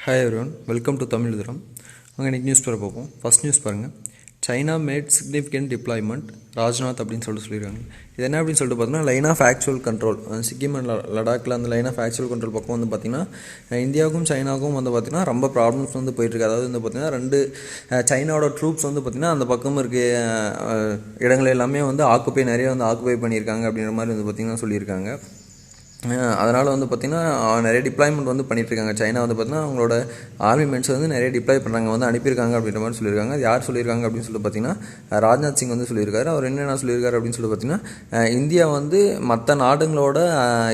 Hi everyone, welcome to Tamil தரம். அங்கே இன்றைக்கி நியூஸ் பேப்பர் பார்ப்போம். ஃபஸ்ட் நியூஸ் பாருங்கள். China made significant deployment Rajnath அப்படின்னு சொல்லியிருக்காங்க. இது என்ன அப்படின்னு சொல்லிட்டு பார்த்தீங்கன்னா, line of actual control Sikkim and லடாக்கில் அந்த லைன் ஆஃப் ஆக்சுவல் கண்ட்ரோல் பக்கம் வந்து பார்த்திங்கன்னா இந்தியாவுக்கும் சைனாவுக்கும் வந்து பார்த்திங்கன்னா ரொம்ப ப்ராப்ளம்ஸ் வந்து போயிட்டுருக்கு. அதாவது வந்து பார்த்திங்கன்னா ரெண்டு சைனாவோட ட்ரூப்ஸ் வந்து பார்த்திங்கன்னா அந்த பக்கம் இருக்க இடங்கள் எல்லாமே வந்து நிறைய வந்து ஆக்குபை பண்ணியிருக்காங்க அப்படின்ற மாதிரி வந்து பார்த்திங்கன்னா சொல்லியிருக்காங்க. அதனால் வந்து பார்த்திங்கன்னா நிறைய டிப்ளாய்மெண்ட் வந்து பண்ணிகிட்ருக்காங்க. சைனா வந்து பார்த்திங்கன்னா அவங்களோட ஆர்மி மென்ஸ் வந்து நிறைய டிப்ளாய் பண்ணுறாங்க, வந்து அனுப்பியிருக்காங்க அப்படின்ற மாதிரி சொல்லியிருக்காங்க. அது யார் சொல்லியிருக்காங்க அப்படின்னு சொல்லி பார்த்திங்கன்னா ராஜ்நாத் சிங் வந்து சொல்லியிருக்காரு. அவர் என்னென்ன சொல்லியிருக்காரு அப்படின்னு சொல்லி பார்த்திங்கன்னா, இந்தியா வந்து மற்ற நாடுகளோட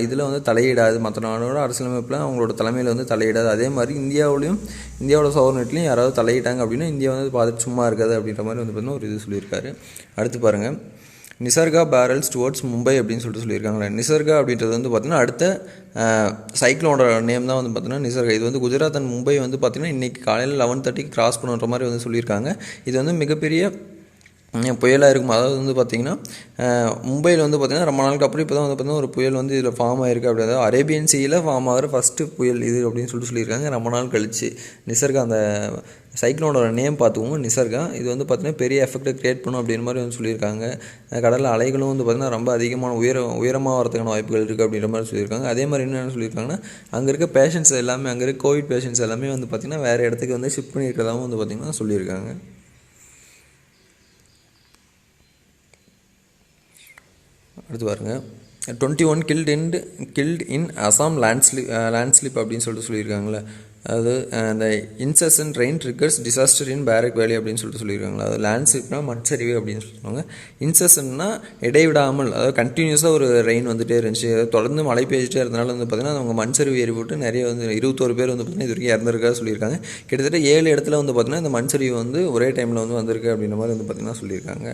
இதில் வந்து தலையிடாது, மற்ற நாடோட அரசியலமைப்பில் அவங்களோட தலைமையில் வந்து தலையிடாது. அதே மாதிரி இந்தியாவோட சோவர்னிட்டிலையும் யாராவது தலையிட்டாங்க அப்படின்னா இந்தியா வந்து பார்த்துட்டு சும்மா இருக்காது அப்படின்ற மாதிரி வந்து பார்த்திங்கன்னா ஒரு இது சொல்லியிருக்காரு. அடுத்து பாருங்கள், நிசர்கா பேரல்ஸ் டுவர்ட்ஸ் மும்பை அப்படின்னு சொல்லியிருக்காங்களே. நிசர்கா அப்படின்றது வந்து பார்த்திங்கன்னா அடுத்த சைக்ளோனோட நேம் தான் வந்து பார்த்திங்கன்னா நிசர்கா. இது வந்து குஜராத் அண்ட் மும்பை வந்து பார்த்திங்கன்னா இன்றைக்கி காலையில் 11:30 கிராஸ் பண்ணுற மாதிரி வந்து சொல்லியிருக்காங்க. இது வந்து மிகப்பெரிய புயலாக இருக்கும். அதாவது வந்து பார்த்திங்கன்னா மும்பையில் வந்து பார்த்திங்கன்னா ரொம்ப நாளுக்கு அப்புறம் இப்போ தான் வந்து பார்த்திங்கன்னா ஒரு புயல் வந்து இதில் ஃபார்ம் ஆகிருக்கு. அப்படி அதாவது அரேபியன் சீயில் ஃபார்ம் ஆகிற ஃபஸ்ட்டு புயல் இது அப்படின்னு சொல்லியிருக்காங்க. ரொம்ப நாள் கழிச்சு நிசர்கா அந்த சைக்ளோனோட நேம் பார்த்துக்கோங்க, நிசர்கா. இது வந்து பார்த்திங்கன்னா பெரிய எஃபெக்டை க்ரியேட் பண்ணும் அப்படின்ற மாதிரி வந்து சொல்லியிருக்காங்க. கடலில் அலைகளும் வந்து பார்த்திங்கன்னா ரொம்ப அதிகமான உயரமாக வரதுக்கான வாய்ப்புகள் இருக்குது அப்படின்ற மாதிரி சொல்லியிருக்காங்க. அதே மாதிரி என்னென்னு சொல்லியிருக்காங்கன்னா, அங்கே இருக்க பேஷண்ட்ஸ் எல்லாமே, அங்கே இருக்க கோவிட் பேஷண்ட்ஸ் எல்லாமே வந்து பார்த்திங்கன்னா வேறு இடத்துக்கு வந்து ஷிஃப்ட் பண்ணியிருக்கிறதாகவும் வந்து பார்த்திங்கன்னா சொல்லியிருக்காங்க. அடுத்து பாருங்கள், 21 கில்ட் இன் அசாம் லேண்ட்ஸ்லிப் அப்படின்னு சொல்லியிருக்காங்களே. அதாவது அந்த இன்செசன்ட் ரெயின் ட்ரிகர்ஸ் டிசாஸ்டர் இன் பேரக் வேலி அப்படின்னு சொல்லியிருக்காங்களா. அது லேண்ட்ஸ்லிப்னா மண்சரிவு அப்படின்னு சொல்லுவாங்க. இன்செசன்ட்னா இடைவிடாமல், அதாவது கண்டினியூஸாக ஒரு ரெயின் வந்துகிட்டே இருந்துச்சு, தொடர்ந்து மழை பெய்ஞ்சிட்டே இருந்தனால வந்து பார்த்திங்கன்னா அவங்க மண்சரிவு ஏறிவிட்டு நிறைய வந்து 21 பேர் வந்து பார்த்திங்கன்னா இது வரைக்கும் இறந்துருக்கா சொல்லியிருக்காங்க. கிட்டத்தட்ட 7 இடத்துல வந்து பார்த்திங்கன்னா இந்த மண்சரிவு வந்து ஒரே டைமில் வந்து வந்திருக்கு அப்படின்ற மாதிரி வந்து பார்த்திங்கன்னா சொல்லியிருக்காங்க.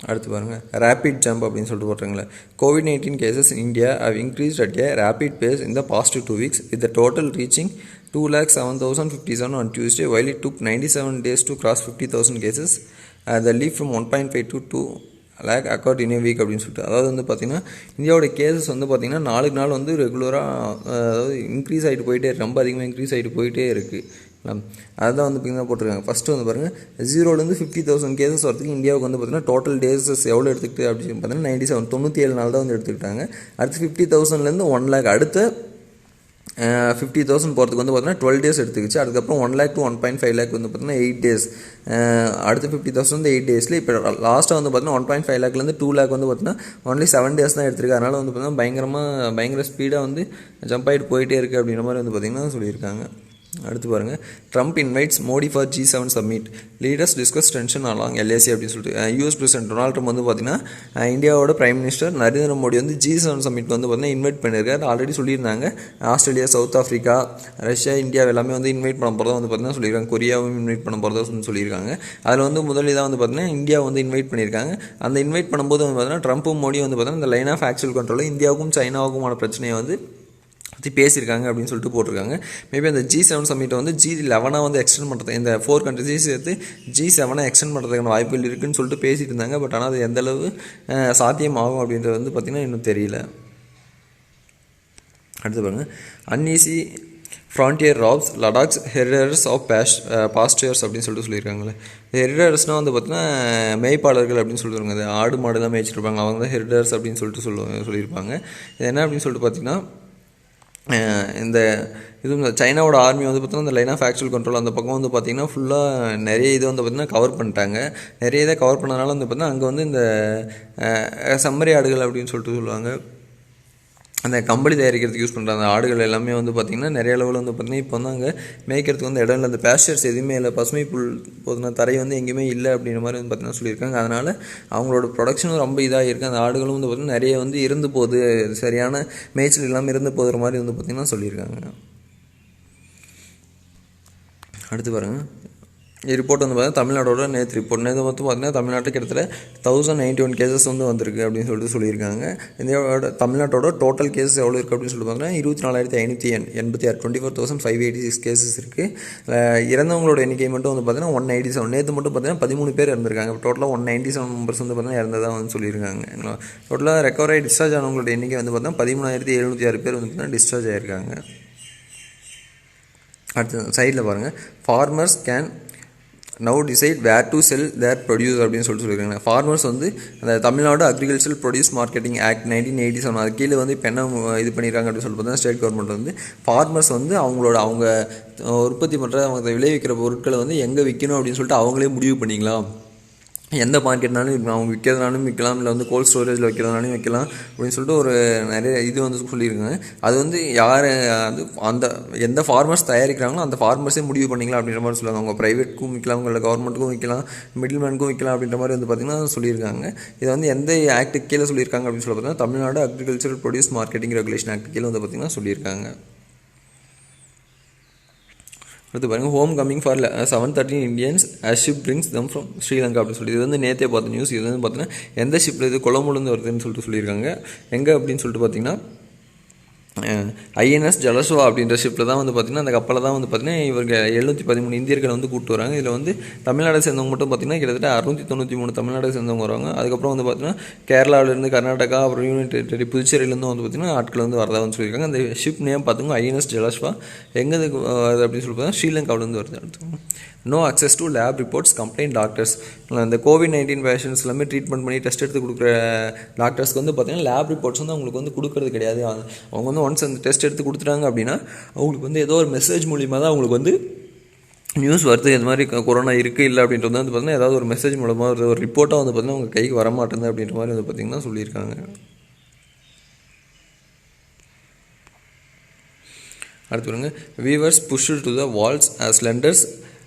அடுத்து பாருங்கள், ரேபிட் ஜம்ப் அப்படின்னு சொல்லிட்டு போட்டுருங்களே. COVID-19 cases in India have increased at a rapid pace in the past 2 weeks, with the total reaching 207,057 on Tuesday, while it took 97 days to cross 50,000 cases. The leap from 1.5 to 2 lakh occurred in a week அப்படின்னு சொல்லிட்டு. அதாவது வந்து பார்த்திங்கன்னா இந்தியாவோட cases வந்து பார்த்திங்கன்னா நாளுக்கு நாள் வந்து ரெகுலராக அதாவது இன்க்ரீஸ் ஆகிட்டு போயிட்டே இருக்குது, ரொம்ப அதிகமாக இன்க்ரீஸ் ஆகிட்டு போயிட்டே இருக்குது. அதுதான் வந்து பார்த்திங்கன்னா போட்டிருக்காங்க. ஃபஸ்ட்டு வந்து பாருங்கள், 0லேருந்து 50,000 கேசஸ் வரதுக்கு இந்தியாவுக்கு வந்து பார்த்திங்கன்னா டோட்டல் டேஸஸ் எவ்வளோ எடுத்துக்கிட்டு அப்படின்னு பார்த்தீங்கன்னா 97 நாள் தான் வந்து எடுத்துக்கிட்டாங்க. அடுத்து 50,000லேருந்து 1 lakh, அடுத்த 50,000 போகிறதுக்கு வந்து பார்த்திங்கன்னா 12 days எடுத்துக்கிச்சு. அதுக்கப்புறம் 1 lakh to 1.5 lakh வந்து பார்த்திங்கன்னா 8 days. அடுத்து 50,000 வந்து 8 days. இப்போ லாஸ்ட்டாக வந்து பார்த்திங்கன்னா 1.5 lakலேருந்து 2 lakh வந்து பார்த்திங்கன்னா ஒன்லி 7 days தான் எடுத்துருக்கு. அதனால் வந்து பார்த்திங்கன்னா பயங்கர ஸ்பீடாக வந்து ஜம்ப் ஆகிட்டு போயிட்டே இருக்குது அப்படின்ற மாதிரி வந்து பார்த்திங்கன்னா சொல்லியிருக்காங்க. அடுத்து பாருங்கள், Trump invites Modi for G7 summit, leaders discuss tension along LAC அப்படின்னு சொல்லிட்டு. யூஎஸ் பிரசிடென்ட் டொனால்ட் ட்ரம்ப் வந்து பார்த்திங்கன்னா இந்தியாவோட பிரைம் மினிஸ்டர் நரேந்திர மோடி வந்து G7 சம்மிட் வந்து பார்த்திங்கன்னா இன்வைட் பண்ணியிருக்காரு. ஆல்ரெடி சொல்லியிருந்தாங்க Australia, south Africa, Russia, India எல்லாமே வந்து இன்வைட் பண்ண போகிறதா வந்து பார்த்திங்கன்னா சொல்லியிருக்காங்க. கொரியாவும் இன்வைட் பண்ண போகிறதா சொல்லியிருக்காங்க. அதில் வந்து முதலில் வந்து பார்த்திங்கன்னா இந்தியா வந்து இன்வைட் பண்ணியிருக்காங்க. அந்த இன்வைட் பண்ணும்போது வந்து பார்த்திங்கன்னா ட்ரம்ப்பும் மோடியும் வந்து பார்த்திங்கன்னா இந்த லைன் ஆஃப் ஆக்சுவல் கண்ட்ரோலில் இந்தியாவுக்கும் சைனாவுக்குமான பிரச்சனையை வந்து பற்றி பேசியிருக்காங்க அப்படின்னு சொல்லிட்டு போட்டிருக்காங்க. மேபி அந்த G7 சம்மிட்டை வந்து G11 வந்து எக்ஸ்டெண்ட் பண்ணுறது, இந்த 4 கண்ட்ரிஸையும் சேர்த்து G7 எக்ஸ்டெண்ட் பண்ணுறதுக்கான வாய்ப்புகள் இருக்குதுன்னு சொல்லிட்டு பேசிகிட்டு இருந்தாங்க. பட் ஆனால் அது எந்தளவு சாத்தியம் ஆகும் அப்படின்றது வந்து பார்த்திங்கன்னா இன்னும் தெரியல. அடுத்து பாருங்கள், uneasy frontier robs Ladakh's herders of pastures அப்படின்னு சொல்லியிருக்காங்களே. ஹெரிடர்ஸ்னால் வந்து பார்த்திங்கன்னா மேய்ப்பாளர்கள் அப்படின்னு சொல்லிடுவாங்க. அது ஆடு மாடுலாம் மேய்ச்சிருப்பாங்க, அவங்க தான் ஹெரிடர்ஸ் அப்படின்னு சொல்லியிருப்பாங்க. இது என்ன அப்படின்னு சொல்லிட்டு பார்த்திங்கன்னா, இந்த சைனாவோட ஆர்மி வந்து பார்த்திங்கன்னா இந்த லைன் ஆஃப் ஆக்சுவல் கண்ட்ரோல் அந்த பக்கம் வந்து பார்த்திங்கன்னா ஃபுல்லாக நிறைய இது வந்து பார்த்திங்கன்னா கவர் பண்ணிட்டாங்க. நிறைய இதை கவர் பண்ணதுனால வந்து பார்த்திங்கன்னா அங்கே வந்து இந்த செம்மறி ஆடுகள் அப்படின்னு சொல்லுவாங்க, அந்த கம்பளி தயாரிக்கிறதுக்கு யூஸ் பண்ணுற அந்த ஆடுகள் எல்லாமே வந்து பார்த்திங்கன்னா நிறைய அளவில் வந்து பார்த்திங்கன்னா இப்போ வந்து அங்கே மேய்க்கிறதுக்கு வந்து இடம் இல்லை, அந்த பேஸ்டர்ஸ் எதுவுமே இல்லை, பசுமை புல் போதுன தரை வந்து எங்கேயுமே இல்லை அப்படின்ற மாதிரி வந்து பார்த்திங்கன்னா சொல்லியிருக்காங்க. அதனால் அவங்களோட ப்ரொடக்ஷனும் ரொம்ப இதாக இருக்குது. அந்த ஆடுகளும் வந்து பார்த்திங்கன்னா நிறைய வந்து இருந்து போகுது, சரியான மேய்ச்சல் இல்லாமல் இருந்து போகிற மாதிரி வந்து பார்த்திங்கன்னா சொல்லியிருக்காங்க. அடுத்து பாருங்கள், ரிப்போர்ட் வந்து பார்த்தீங்கன்னா தமிழ்நாடோட நேற்று மொத்தம் பார்த்தீங்கன்னா தமிழ்நாட்டுக்கு கிட்டத்தட்ட 1091 கேசஸ் வந்து வந்திருக்கு அப்படின்னு சொல்லிட்டு சொல்லியிருக்காங்க. இந்தியாவோட தமிழ்நாட்டோட டோட்டல் கேசஸ் எவ்வளோ இருக்குது அப்படின்னு சொல்லிட்டு பார்த்தீங்கன்னா 24,586 24,586 கேசஸ் இருக்குது. இறந்தவங்களோட எண்ணிக்கை மட்டும் வந்து பார்த்தீங்கன்னா 197. நேற்று மட்டும் பார்த்தீங்கன்னா 13 பேர் இறந்துருக்காங்க. டோட்டலாக 197 மெம்பர்ஸ் வந்து பார்த்தீங்கன்னா இறந்ததாக வந்து சொல்லியிருக்காங்க. டோட்டலாக ரெக்கவர் ஆகி டிஸ்சார்ஜ் ஆனவங்களோட எண்ணிக்கை வந்து பார்த்தீங்கன்னா 13,706 பேர் வந்து பார்த்தீங்கன்னா டிஸ்சார்ஜ் ஆகியிருக்காங்க. அடுத்த சைடில் பாருங்கள், farmers can now decide where to sell their produce அப்படின்னு சொல்லியிருக்காங்க. ஃபார்மர்ஸ் வந்து அந்த Tamil Nadu agricultural produce marketing act 1987 அது கீழே வந்து இப்போ என்ன இது பண்ணியிருக்காங்க அப்படின்னு சொல்லி பார்த்தீங்கன்னா ஸ்டேட் கவர்மெண்ட் வந்து ஃபார்மர்ஸ் வந்து அவங்க உற்பத்தி பண்ணுற அவங்க விளைவிக்கிற பொருட்களை வந்து எங்கே விற்கணும் அப்படின்னு சொல்லிட்டு அவங்களே முடிவு பண்ணிக்கலாம். எந்த மார்க்கெட்னாலும் அவங்க விற்கிறதுனாலும் விற்கலாம், இல்லை வந்து கோல்ட் ஸ்டோரேஜில் வைக்கிறதுனாலும் வைக்கலாம் அப்படின்னு சொல்லிட்டு ஒரு நிறைய இது வந்து சொல்லியிருக்காங்க. அது வந்து யார் அது அந்த எந்த ஃபார்மர்ஸ் தயாரிக்கிறாங்களோ அந்த ஃபார்மர்ஸே முடிவு பண்ணிக்கலாம் அப்படின்ற மாதிரி சொல்லுவாங்க. அவங்க ப்ரைவேட்டுக்கும் விற்கலாம், இல்லை கவர்மெண்ட்டுக்கும் விற்கலாம், மிடில் மேனுக்கும் விற்கலாம் அப்படின்ற மாதிரி வந்து பார்த்திங்கன்னா சொல்லியிருக்காங்க. இதை வந்து எந்த ஆக்ட்டுக்கு கீழே சொல்லியிருக்காங்க அப்படின்னு சொல்லி பார்த்தீங்கன்னா Tamil Nadu agricultural produce marketing regulation act கீழே வந்து பார்த்திங்கன்னா சொல்லியிருக்காங்க. அடுத்து பாருங்கள், home coming for 713 Indians as ship brings them from Sri Lanka அப்படின்னு சொல்லி இது வந்து நேற்றே பார்த்த நியூஸ். இது வந்து பார்த்தீங்கன்னா எந்த ஷிப்பில் இது கொலம்புலேருந்து வருதுன்னு சொல்லிட்டு சொல்லியிருக்காங்க. எங்கே அப்படின்னு சொல்லிட்டு பார்த்தீங்கன்னா ஐஎன்எஸ் ஜலஸ்வா அப்படின்ற ஷிப்பில் தான் வந்து பார்த்திங்கன்னா அந்த கப்பலில் தான் வந்து பார்த்திங்கன்னா இவங்க 713 இந்தியர்களை வந்து கூப்பிட்டு வராங்க. இதில் வந்து தமிழ்நாடு சேர்ந்தவங்க மட்டும் பார்த்திங்கன்னா கிட்டத்தட்ட 693 தமிழ்நாடு சேர்ந்தவங்க வராங்க. அதுக்கப்புறம் வந்து பார்த்திங்கன்னா கேரளாவிலேருந்து, கர்நாடகா, அப்புறம் யூனியன் டெரிட்டரி புதுச்சேரியிலேருந்து வந்து பார்த்திங்கன்னா ஆட்கள் வந்து வரதா வந்து சொல்லியிருக்காங்க. அந்த ஷிப் நேம் பார்த்துங்க ஐஎன்எஸ் ஜலஸ்வா. எங்கே அப்படின்னு சொல்லி பார்த்தீங்கன்னா ஸ்ரீலங்காவிலேருந்து வருது. அடுத்து no access to lab reports complaint doctors. இந்த COVID-19 பேஷண்ட்ஸ் எல்லாமே ட்ரீட்மெண்ட் பண்ணி டெஸ்ட் எடுத்து கொடுக்குற டாக்டர்ஸ்க்கு வந்து பார்த்திங்கன்னா லேப் ரிப்போர்ட்ஸ் வந்து அவங்களுக்கு வந்து கொடுக்கறது கிடையாது. அவங்க வந்து ஒன்ஸ் அந்த டெஸ்ட் எடுத்து கொடுத்துட்டாங்க அப்படின்னா அவங்களுக்கு வந்து ஏதோ ஒரு மெசேஜ் மூலிமா தான் அவங்களுக்கு வந்து நியூஸ் வருது, இந்த மாதிரி கொரோனா இருக்குது இல்லை அப்படின்றது வந்து பார்த்திங்கன்னா ஏதாவது ஒரு மெசேஜ் மூலமாக ஒரு ரிப்போர்ட்டாக வந்து பார்த்திங்கன்னா அவங்க கைக்கு வரமாட்டேங்குது அப்படின்ற மாதிரி வந்து பார்த்திங்கன்னா சொல்லியிருக்காங்க. அடுத்து பாருங்க, weavers pushed to the walls as lenders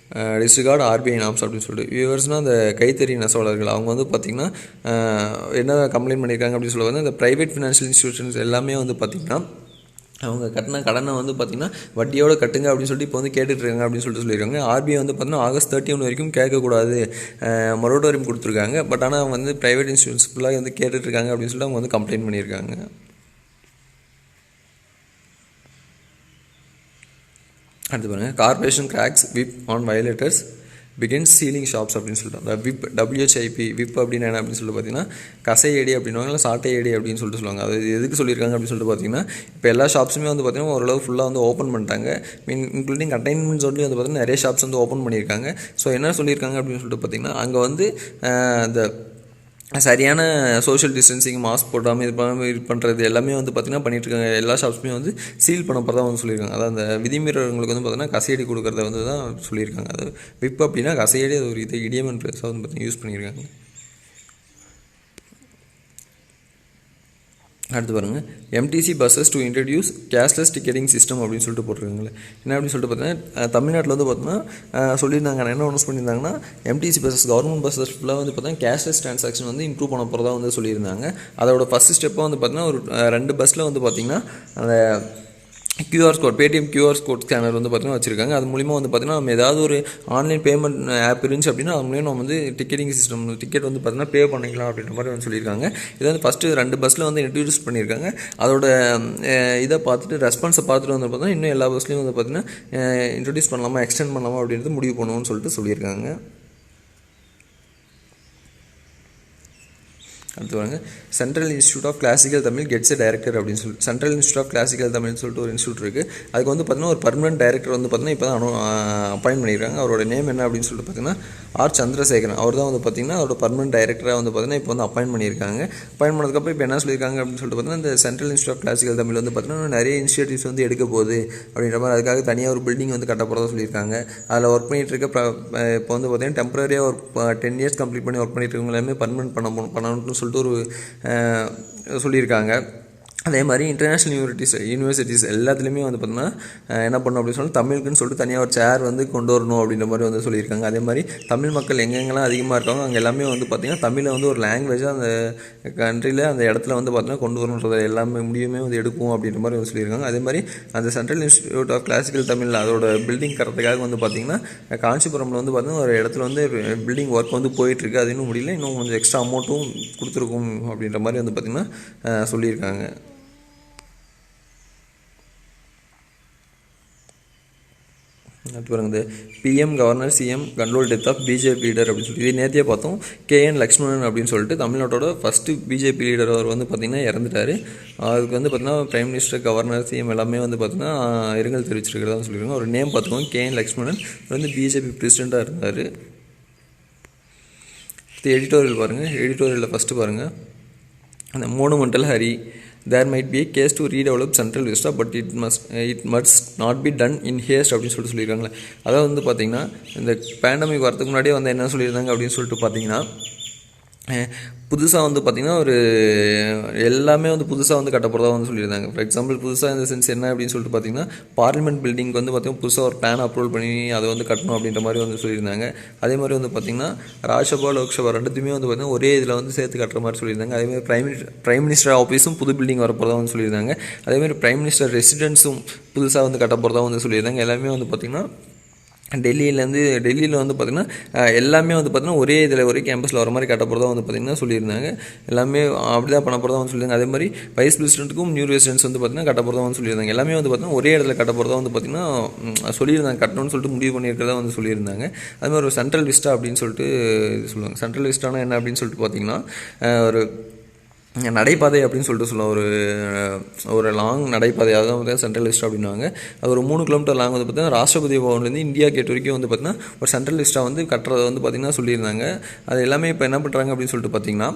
disregard RBI norms அப்படின்னு சொல்லிட்டு வியூவர்ஸ்னால் அந்த கைத்தறி நெசவாளர்கள் அவங்க வந்து பார்த்திங்கன்னா என்ன கம்ப்ளைண்ட் பண்ணியிருக்காங்க அப்படின்னு சொல்ல வந்து இந்த ப்ரைவேட் ஃபினான்ஷியல் இன்ஸ்டியூஷன்ஸ் எல்லாமே வந்து பார்த்திங்கன்னா அவங்க கட்டின கடனை வந்து பார்த்திங்கன்னா வட்டியோடு கட்டுங்க அப்படின்னு சொல்லிட்டு இப்போ வந்து கேட்டுட்ருக்காங்க அப்படின்னு சொல்லிட்டு சொல்லியிருக்காங்க. RBI வந்து பார்த்திங்கன்னா August 31 வரைக்கும் கேட்கக்கூடாது மொரட்டோரியம் கொடுத்துருக்காங்க. பட் ஆனால் அவங்க வந்து ப்ரைவேட் இன்ஸ்டியூஷன்ஸ் ஃபுல்லாக வந்து கேட்டுட்ருக்காங்க அப்படின்னு சொல்லிட்டு அவங்க வந்து கம்ப்ளைண்ட் பண்ணியிருக்காங்க. அடுத்து பாருங்கள், corporation cracks whip on violators begins sealing shops அப்படின்னு சொல்லிட்டு அந்த விப் WHIP விப் அப்படின்னு என்ன அப்படின்னு சொல்லிட்டு பார்த்தீங்கன்னா கசை ஏடி அப்படின்வாங்க, இல்லை சாட்டை ஏடி அப்படின்னு சொல்லிட்டு சொல்லுவாங்க. அது எதுக்கு சொல்லியிருக்காங்க அப்படின்னு சொல்லிட்டு பார்த்தீங்கன்னா இப்போ எல்லா ஷாப்ஸுமே வந்து பார்த்திங்கன்னா ஓரளவு ஃபுல்லாக வந்து ஓப்பன் பண்ணிட்டாங்க. இன்க்ளூடிங் கண்டெய்ன்மெண்ட் சொல்லி வந்து பார்த்திங்கன்னா நிறைய ஷாப்ஸ் வந்து ஓப்பன் பண்ணியிருக்காங்க. ஸோ என்ன சொல்லியிருக்காங்க அப்படின்னு சொல்லிட்டு பார்த்திங்கன்னா அங்கே வந்து அந்த சரியான சோஷியல் டிஸ்டன்சிங், மாஸ்க் போடாமல் இது பண்ணுறது எல்லாமே வந்து பார்த்திங்கன்னா பண்ணிகிட்ருக்காங்க. எல்லா ஷாப்ஸுமே வந்து சீல் பண்ண போகிறதா வந்து சொல்லியிருக்காங்க. அதாவது அந்த விதிமீறவங்களுக்கு வந்து பார்த்திங்கன்னா கசையடி கொடுக்குறத வந்து தான் சொல்லியிருக்காங்க. அது விப் அப்படின்னா கசையடி, அது ஒரு இது இடியமன் ப்ளேஸாக வந்து பார்த்திங்கன்னா யூஸ் பண்ணியிருக்காங்க. அடுத்து பாருங்கள், MTC buses to introduce cashless ticketing system அப்படின்னு சொல்லிட்டு போட்டிருக்காங்களே. என்ன அப்படின்னு சொல்லிட்டு பார்த்தீங்கன்னா தமிழ்நாட்டில் வந்து பார்த்தீங்கன்னா சொல்லியிருந்தாங்க, என்ன அனௌன்ஸ் பண்ணியிருந்தாங்கன்னா MTC பஸ்ஸஸ் கவர்மெண்ட் பஸ்ஸஸ் ஃபுல்லாக வந்து பார்த்தீங்கன்னா கேஷ்லெஸ் ட்ரான்சாக்ஷன் வந்து இம்ப்ரூவ் பண்ண போகிறதா வந்து சொல்லியிருந்தாங்க. அதோட ஃபஸ்ட் ஸ்டெப்பாக வந்து பார்த்தீங்கன்னா ஒரு 2 பஸ்ஸில் வந்து பார்த்திங்கன்னா அந்த QR code, Paytm QR code scanner வந்து பார்த்திங்கன்னா வச்சுருக்காங்க. அது மூலிமா வந்து பார்த்திங்கன்னா நம்ம ஏதாவது ஒரு ஆன்லைன் பேமெண்ட் ஆப் இருந்துச்சு அப்படின்னா அது மூலியம் நம்ம வந்து டிக்கெட்டிங் சிஸ்டம் டிக்கெட் வந்து பார்த்திங்கன்னா பே பண்ணிக்கலாம் அப்படின்ற மாதிரி வந்து சொல்லியிருக்காங்க. இதை வந்து ஃபஸ்ட்டு 2 பஸ்ஸில் வந்து இன்ட்ரடியூஸ் பண்ணியிருக்காங்க. அதோட இதை பார்த்துட்டு ரெஸ்பான்ஸை பார்த்துட்டு வந்து பார்த்தீங்கன்னா இன்னும் எல்லா பஸ்லையும் வந்து பார்த்திங்கன்னா இன்ட்ரடியூஸ் பண்ணலாமா, எக்ஸ்டெண்ட் பண்ணலாமா அப்படின்றது முடிவு பண்ணுவோம்னு சொல்லிட்டு சொல்லியிருக்காங்க. அடுத்து வாங்க, central institute of classical Tamil gets director அப்படின்னு சொல்லிட்டு சென்ட்ரல் இன்ஸ்டியூட் ஆஃப் கிளாசிக்கல் தமிழ்னு சொல்லிட்டு ஒரு இன்ஸ்டியூட் இருக்குது. அதுக்கு வந்து பார்த்திங்கன்னா ஒரு பர்மனெண்ட் டைரக்டர் வந்து பார்த்திங்கன்னா இப்போ தான் அப்பாயின்ட் பண்ணியிருக்காங்க. அவரோட நேம் என்ன அப்படின்னு சொல்லிட்டு பார்த்திங்கன்னா R சந்திரசேகரன். அவர் தான் வந்து பார்த்திங்கன்னா அவரோட பர்மனெண்ட் டைரக்டராக வந்து பார்த்திங்கன்னா இப்போ வந்து அப்பாயின்ட் பண்ணியிருக்காங்க. அப்பாயின்ட் பண்ணதுக்கப்புறம் இப்போ என்ன சொல்லியிருக்காங்க அப்படின்னு சொல்லிட்டு பார்த்திங்கன்னா இந்த central institute of classical Tamil வந்து பார்த்திங்கன்னா நிறைய இனிஷியேட்டிவ்ஸ் வந்து எடுக்க போகுது அப்படின்ற மாதிரி அதுக்காக தனியாக ஒரு பில்டிங் வந்து கட்ட போகிறதா சொல்லியிருக்காங்க. அதில் ஒர்க் பண்ணிகிட்டு இருக்க இப்போ வந்து பார்த்திங்கன்னா டெம்பரரியாக ஒரு 10 years கம்ப்ளீட் பண்ணி ஒர்க் பண்ணிட்டு இருக்கவங்க எல்லாமே பர்மனெண்ட் பண்ணணும்னு சொல்லிட்டு ஒரு சொல்லியிருக்காங்க. அதே மாதிரி இன்டர்நேஷ்னல் யூனிவர்சிட்டிஸ் எல்லாத்துலேயுமே வந்து பார்த்திங்கன்னா என்ன பண்ணணும் அப்படின்னு சொல்லி தமிழுக்குன்னு சொல்லிட்டு தனியாக ஒரு சேர் வந்து கொண்டு வரணும் அப்படின்ற மாதிரி வந்து சொல்லியிருக்காங்க. அதே மாதிரி தமிழ் மக்கள் எங்கெங்கெல்லாம் அதிகமாக இருக்காங்க அங்கே எல்லாமே வந்து பார்த்திங்கன்னா தமிழை வந்து ஒரு லாங்குவேஜாக அந்த கண்ட்ரியில் அந்த இடத்துல வந்து பார்த்திங்கன்னா கொண்டு வரணுன்றது எல்லாமே முடியுமே வந்து எடுக்கும் அப்படின்ற மாதிரி வந்து சொல்லியிருக்காங்க. அதே மாதிரி அந்த central institute of classical Tamil அதோட பில்டிங் கட்டுறதுக்காக வந்து பார்த்திங்கன்னா காஞ்சிபுரமில் வந்து பார்த்திங்கன்னா ஒரு இடத்துல வந்து பில்டிங் ஒர்க் வந்து போயிட்டுருக்கு. அது இன்னும் முடியல, இன்னும் கொஞ்சம் எக்ஸ்ட்ரா அமௌண்ட்டும் கொடுத்துருக்கும் அப்படின்ற மாதிரி வந்து பார்த்திங்கன்னா சொல்லியிருக்காங்க. அடுத்து பாருங்க, இந்த PM governor CM control death of BJP leader அப்படின்னு சொல்லிட்டு இது நேற்றே பார்த்தோம். KN லக்ஷ்மணன் அப்படின்னு சொல்லிட்டு தமிழ்நாட்டோட ஃபஸ்ட்டு பிஜேபி லீடர் அவர் வந்து பார்த்திங்கன்னா இறந்துட்டார். அதுக்கு வந்து பார்த்திங்கன்னா பிரைம் மினிஸ்டர் கவர்னர் சிஎம் எல்லாமே வந்து பார்த்திங்கன்னா இரங்கல் தெரிவிச்சிருக்கிறதா சொல்லியிருக்காங்க. ஒரு நேம் பார்த்துக்கோங்க, KN லக்ஷ்மணன். அவர் வந்து பிஜேபி பிரசிடெண்ட்டாக இருந்தார். எடிட்டோரியல் பாருங்கள், எடிட்டோரியலில் ஃபஸ்ட்டு பாருங்கள், அந்த மோனுமெண்டல் Hari. There might be a case to redevelop Central Vista, but it must not be done in haste அப்படின்னு சொல்லியிருக்காங்களே. அதாவது வந்து பார்த்திங்கன்னா இந்த பேண்டமிக் வரதுக்கு முன்னாடியே வந்து என்ன சொல்லியிருந்தாங்க அப்படின்னு சொல்லிட்டு பார்த்தீங்கன்னா புதுசாக வந்து பார்த்திங்கன்னா ஒரு எல்லாமே வந்து புதுசாக வந்து கட்டப்படுறதா வந்து சொல்லியிருந்தாங்க. ஃபார் எக்ஸாம்பிள் புதுசாக இந்த சென்ஸ் என்ன அப்படின்னு சொல்லிட்டு பார்த்திங்கன்னா பார்லிமெண்ட் பில்டிங் வந்து பார்த்திங்கன்னா புதுசாக ஒரு பிளான் அப்ரூவல் பண்ணி அதை வந்து கட்டணும் அப்படின்ற மாதிரி வந்து சொல்லியிருந்தாங்க. அதே மாதிரி வந்து பார்த்திங்கன்னா ராஜ்யசபா லோக்சபா ரெண்டுத்தையுமே வந்து பார்த்திங்கன்னா ஒரே இதில் வந்து சேர்த்து கட்டுற மாதிரி சொல்லியிருந்தாங்க. அதேமாதிரி பிரைம் மினிஸ்டர் ஆஃபீஸும் புது பில்டிங் வரப்போகிறதா வந்து சொல்லியிருந்தாங்க. அதேமாதிரி பிரைம் மினிஸ்டர் ரெசிடென்ஸும் புதுசாக வந்து கட்டப்படுறதா வந்து சொல்லியிருந்தாங்க. எல்லாமே வந்து பார்த்திங்கன்னா டெல்லியில் வந்து பார்த்திங்கன்னா எல்லாமே வந்து பார்த்திங்கன்னா ஒரே இதில் ஒரே கேம்பஸில் வர மாதிரி கட்டப்படுறதா வந்து பார்த்திங்கன்னா சொல்லியிருந்தாங்க. எல்லாமே அப்படி தான் பண்ண போகிறதா வந்து சொல்லியிருந்தாங்க. அதே மாதிரி வைஸ் பிரசிடென்ட்டுக்கும் நியூ ரெசிடென்ஸ் வந்து பார்த்திங்கன்னா கட்டப்படுறதா வந்து சொல்லியிருந்தாங்க. எல்லாமே வந்து பார்த்திங்கன்னா ஒரே இடத்துல கட்டப்படுறதா வந்து பார்த்திங்கன்னா சொல்லியிருந்தாங்க. கட்டணும்னு சொல்லிட்டு முடிவு பண்ணியிருக்கிறதா வந்து சொல்லியிருந்தாங்க. அது மாதிரி ஒரு சென்ட்ரல் விஸ்டா அப்படின்னு சொல்லிட்டு சொல்லுவாங்க. சென்ட்ரல் விஸ்டானா என்ன அப்படின்னு சொல்லிட்டு பார்த்திங்கன்னா ஒரு நடைபாதை அப்படின்னு சொல்லிட்டு சொல்லுவோம். ஒரு லாங் நடைபாதையாக தான் வந்து சென்ட்ரல் லிஸ்ட் அப்படின்னாங்க. அது ஒரு 3 கிலோமீட்டர் லாங் வந்து பார்த்திங்கன்னா ராஷ்டிரபதி பவன்லேருந்து இந்தியா கேட் வரைக்கும் வந்து பார்த்திங்கன்னா ஒரு சென்ட்ரல் லிஸ்ட்டாக வந்து கட்டுறதை வந்து பார்த்திங்கன்னா சொல்லியிருந்தாங்க. அது எல்லாமே இப்போ என்ன பண்ணுறாங்க அப்படின்னு சொல்லிட்டு பார்த்திங்கன்னா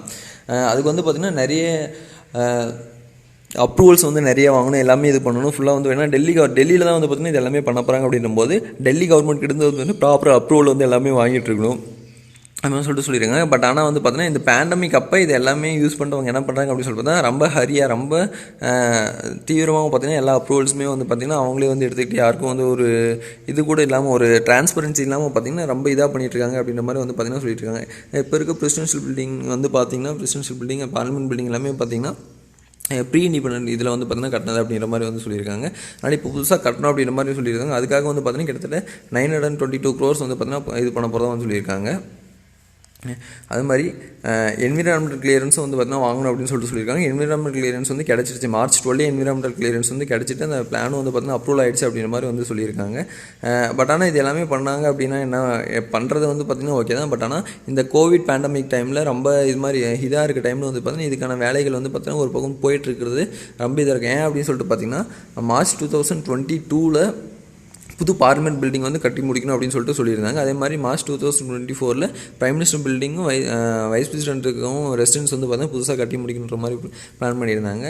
அதுக்கு வந்து பார்த்திங்கன்னா நிறைய அப்ரூவல்ஸ் வந்து நிறைய வாங்கணும், எல்லாமே இது பண்ணணும். ஃபுல்லாக வந்து வேணால் டெல்லியில் தான் வந்து பார்த்திங்கன்னா இது எல்லாமே பண்ண போகிறாங்க அப்படின்னும் போது டெல்லி கவர்மெண்ட் கிட்ட வந்து ப்ராப்பர் அப்ரூவல் வந்து எல்லாமே வாங்கிட்டு இருக்கணும் அப்படின்னு சொல்லிட்டு சொல்லியிருக்காங்க. பட் ஆனால் வந்து பார்த்தீங்கன்னா இந்த பேண்டமிக் அப்போ இது எல்லாமே யூஸ் பண்ணுறவங்க என்ன பண்ணுறாங்க அப்படின்னு சொல்லிட்டு பார்த்தா ரொம்ப தீவிரமாக பார்த்தீங்கன்னா எல்லா அப்ரூவல்ஸுமே வந்து பார்த்திங்கன்னா அவங்களே வந்து எடுத்துக்கிட்டு யாருக்கும் வந்து ஒரு இது கூட இல்லாமல் ஒரு டிரான்ஸ்பரன்சி இல்லாமல் பார்த்திங்கன்னா ரொம்ப இதாக பண்ணிகிட்டு இருக்காங்க அப்படின்ற மாதிரி வந்து பார்த்திங்கன்னா சொல்லிட்டு இருக்காங்க. இப்போ இருக்க பிரசிடென்ஷியல் பில்டிங் வந்து பார்த்திங்கன்னா பிரசிடென்ஷியல் பில்டிங் பார்லிமெண்ட் பில்டிங் எல்லாமே பார்த்திங்கன்னா ப்ரீ இண்டிபெண்டன்ட் இதில் வந்து பார்த்திங்கன்னா கட்டினது அப்படின்ற மாதிரி வந்து சொல்லியிருக்காங்க. ஆனால் இப்போ புதுசாக கட்டணும் அப்படின்ற மாதிரி சொல்லியிருக்காங்க. அதுக்காக வந்து பார்த்திங்கன்னா கிட்டத்தட்ட 922 crores வந்து பார்த்திங்கன்னா இது பண்ண போகிறதா வந்து சொல்லியிருக்காங்க. அது மாதிரி என்விரான்மெண்டல் கிளியரன்ஸும் வந்து பார்த்திங்கன்னா வாங்கணும் அப்படின்னு சொல்லியிருக்காங்க. என்விரான்மெண்டல் கிளியரன்ஸ் வந்து கிடச்சிருச்சு. March 12 என்விரான்மெண்டல் கிளியரன்ஸ் வந்து கிடச்சிட்டு அந்த பிளானும் வந்து பார்த்திங்கன்னா அப்ரூவல் ஆகிடுச்சு அப்படின்ற மாதிரி வந்து சொல்லியிருக்காங்க. பட் ஆனால் இது எல்லாமே பண்ணாங்க அப்படின்னா என்ன பண்ணுறது வந்து பார்த்திங்கன்னா ஓகே தான். பட் ஆனால் இந்த கோவிட் பேண்டமிக் டைமில் ரொம்ப இது மாதிரி இதாக இருக்க டைமில் வந்து பார்த்திங்கன்னா இதுக்கான வேலைகள் வந்து பார்த்திங்கன்னா ஒரு பக்கம் போயிட்டுருக்கிறது ரொம்ப இதாக இருக்குது. ஏன் அப்படின்னு சொல்லிட்டு பார்த்திங்கன்னா March 2022 புது பார்லிமெண்ட் பில்டிங் வந்து கட்டி முடிக்கணும் அப்படின்னு சொல்லிட்டு சொல்லியிருந்தாங்க. அதே மாதிரி March 2024 பிரைம் மினிஸ்டர் பில்டிங்கும் வைஸ் பிரசிடென்ட்டுக்கும் ரெசிடென்ஸ் வந்து பார்த்தீங்கன்னா புதுசாக கட்டி முடிக்கணுன்ற மாதிரி பிளான் பண்ணியிருந்தாங்க.